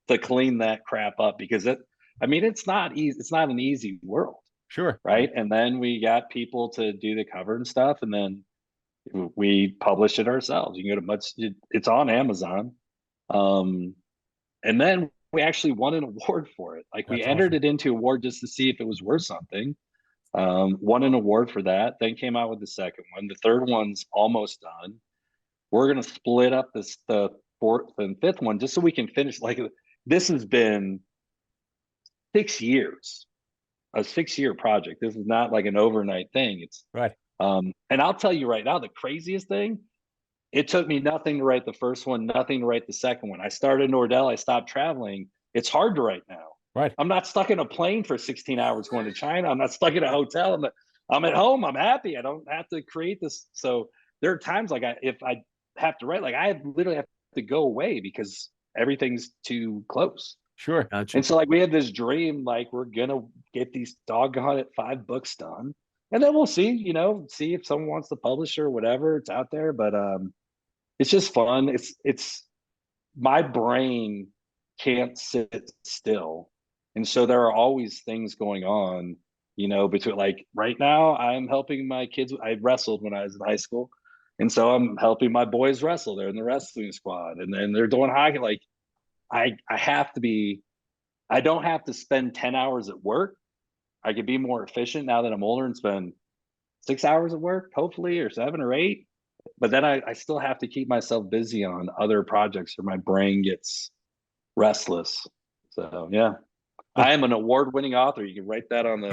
to clean that crap up, because it's not easy. It's not an easy world. Sure. Right. And then we got people to do the cover and stuff. And then we published it ourselves. You can go to it's on Amazon. And then we actually won an award for it. Like, we entered it into award just to see if it was worth something. Won an award for that, then came out with the second one. The third one's almost done. We're going to split up the fourth and fifth one just so we can finish. Like, this has been 6 years, a 6-year project. This is not like an overnight thing. It's right. And I'll tell you right now, the craziest thing, it took me nothing to write the first one, nothing to write the second one. I started NOR-Dell, I stopped traveling. It's hard to write now. Right. I'm not stuck in a plane for 16 hours going to China. I'm not stuck in a hotel. I'm at home. I'm happy. I don't have to create this. So there are times like if I have to write, like, I literally have to go away because everything's too close. Sure. Gotcha. And so, like, we have this dream, like, we're going to get these doggone it 5 books done. And then we'll see, see if someone wants to publish or whatever. It's out there. But it's just fun. It's my brain can't sit still. And so there are always things going on, between, like, right now I'm helping my kids. I wrestled when I was in high school. And so I'm helping my boys wrestle. They're in the wrestling squad, and then they're doing hockey. Like, I don't have to spend 10 hours at work. I could be more efficient now that I'm older and spend 6 hours at work, hopefully, or 7 or 8. But then I still have to keep myself busy on other projects or my brain gets restless. So, yeah. I am an award-winning author. You can write that on the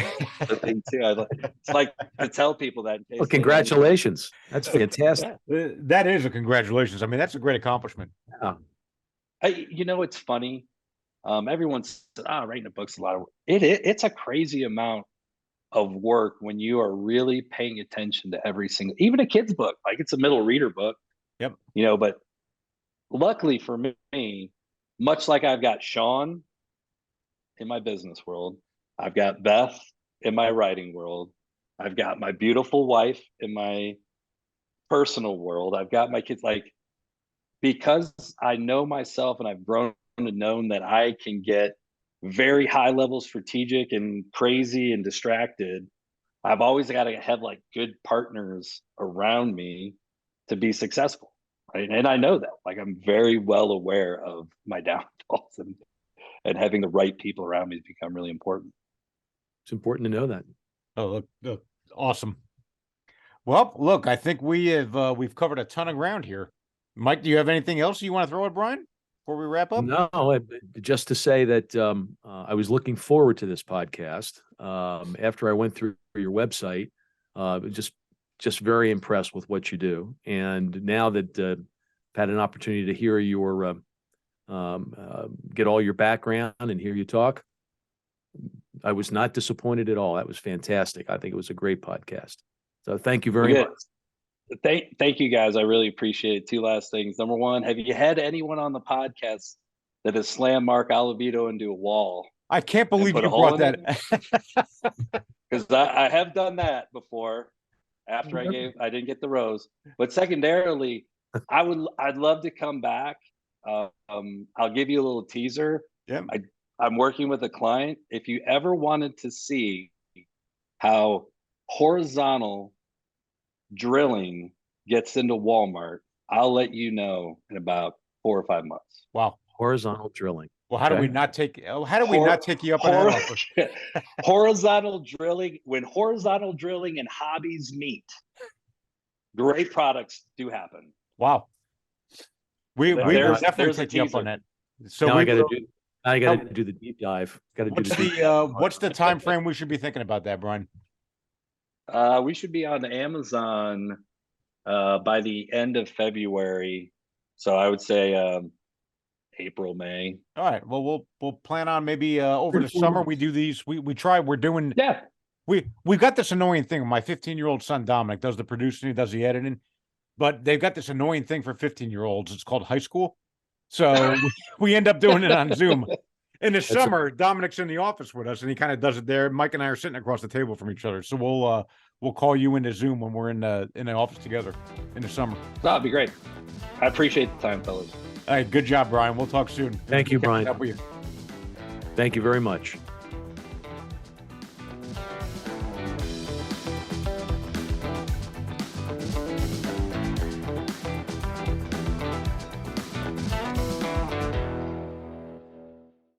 thing too. It's like to tell people that. Well, congratulations. That's fantastic. Yeah. That is a congratulations. I mean, that's a great accomplishment. Yeah. It's funny. Everyone says, writing a book's a lot of work. It's a crazy amount of work when you are really paying attention to every single, even a kid's book. Like, it's a middle reader book. Yep. But luckily for me, much like I've got Sean in my business world, I've got Beth in my writing world, I've got my beautiful wife in my personal world, I've got my kids. Like, because I know myself and I've grown to know that I can get very high level strategic and crazy and distracted, I've always got to have, like, good partners around me to be successful. Right. And I know that, like, I'm very well aware of my downfalls, and having the right people around me has become really important. It's important to know that. Oh, look, awesome. Well, look, I think we've covered a ton of ground here. Mike, do you have anything else you want to throw at Brian before we wrap up? No, just to say that I was looking forward to this podcast. After I went through your website, just very impressed with what you do. And now that I've had an opportunity to hear your get all your background and hear you talk, I was not disappointed at all. That was fantastic. I think it was a great podcast. So thank you very much. Thank you, guys. I really appreciate it. 2 last things. Number one, have you had anyone on the podcast that has slammed Mark Alavito into a wall? I can't believe you brought that. Because I have done that before after I didn't get the rose. But secondarily, I'd love to come back. I'll give you a little teaser. Yeah. I'm working with a client. If you ever wanted to see how horizontal drilling gets into Walmart, I'll let you know in about 4 or 5 months. Wow. Horizontal drilling. Well, how do we not take you up on that offer? Horizontal drilling, when horizontal drilling and hobbies meet, great products do happen. Wow. We will definitely take you up on that. So now I got to do the deep dive. Got to do the deep dive. What's the time frame we should be thinking about that, Brian? We should be on Amazon by the end of February. So I would say April, May. All right. Well, we'll plan on maybe over the summer we do these. We're doing. Yeah. We've got this annoying thing. My 15-year-old son Dominic does the producing, he does the editing. but they've got this annoying thing for 15-year-olds. It's called high school. So we end up doing it on Zoom. In the summer, Dominic's in the office with us, and he kind of does it there. Mike and I are sitting across the table from each other, so we'll call you into Zoom when we're in the office together in the summer. That'd be great. I appreciate the time, fellas. All right, good job, Brian. We'll talk soon. Thank you, Brian. Help you. Thank you very much.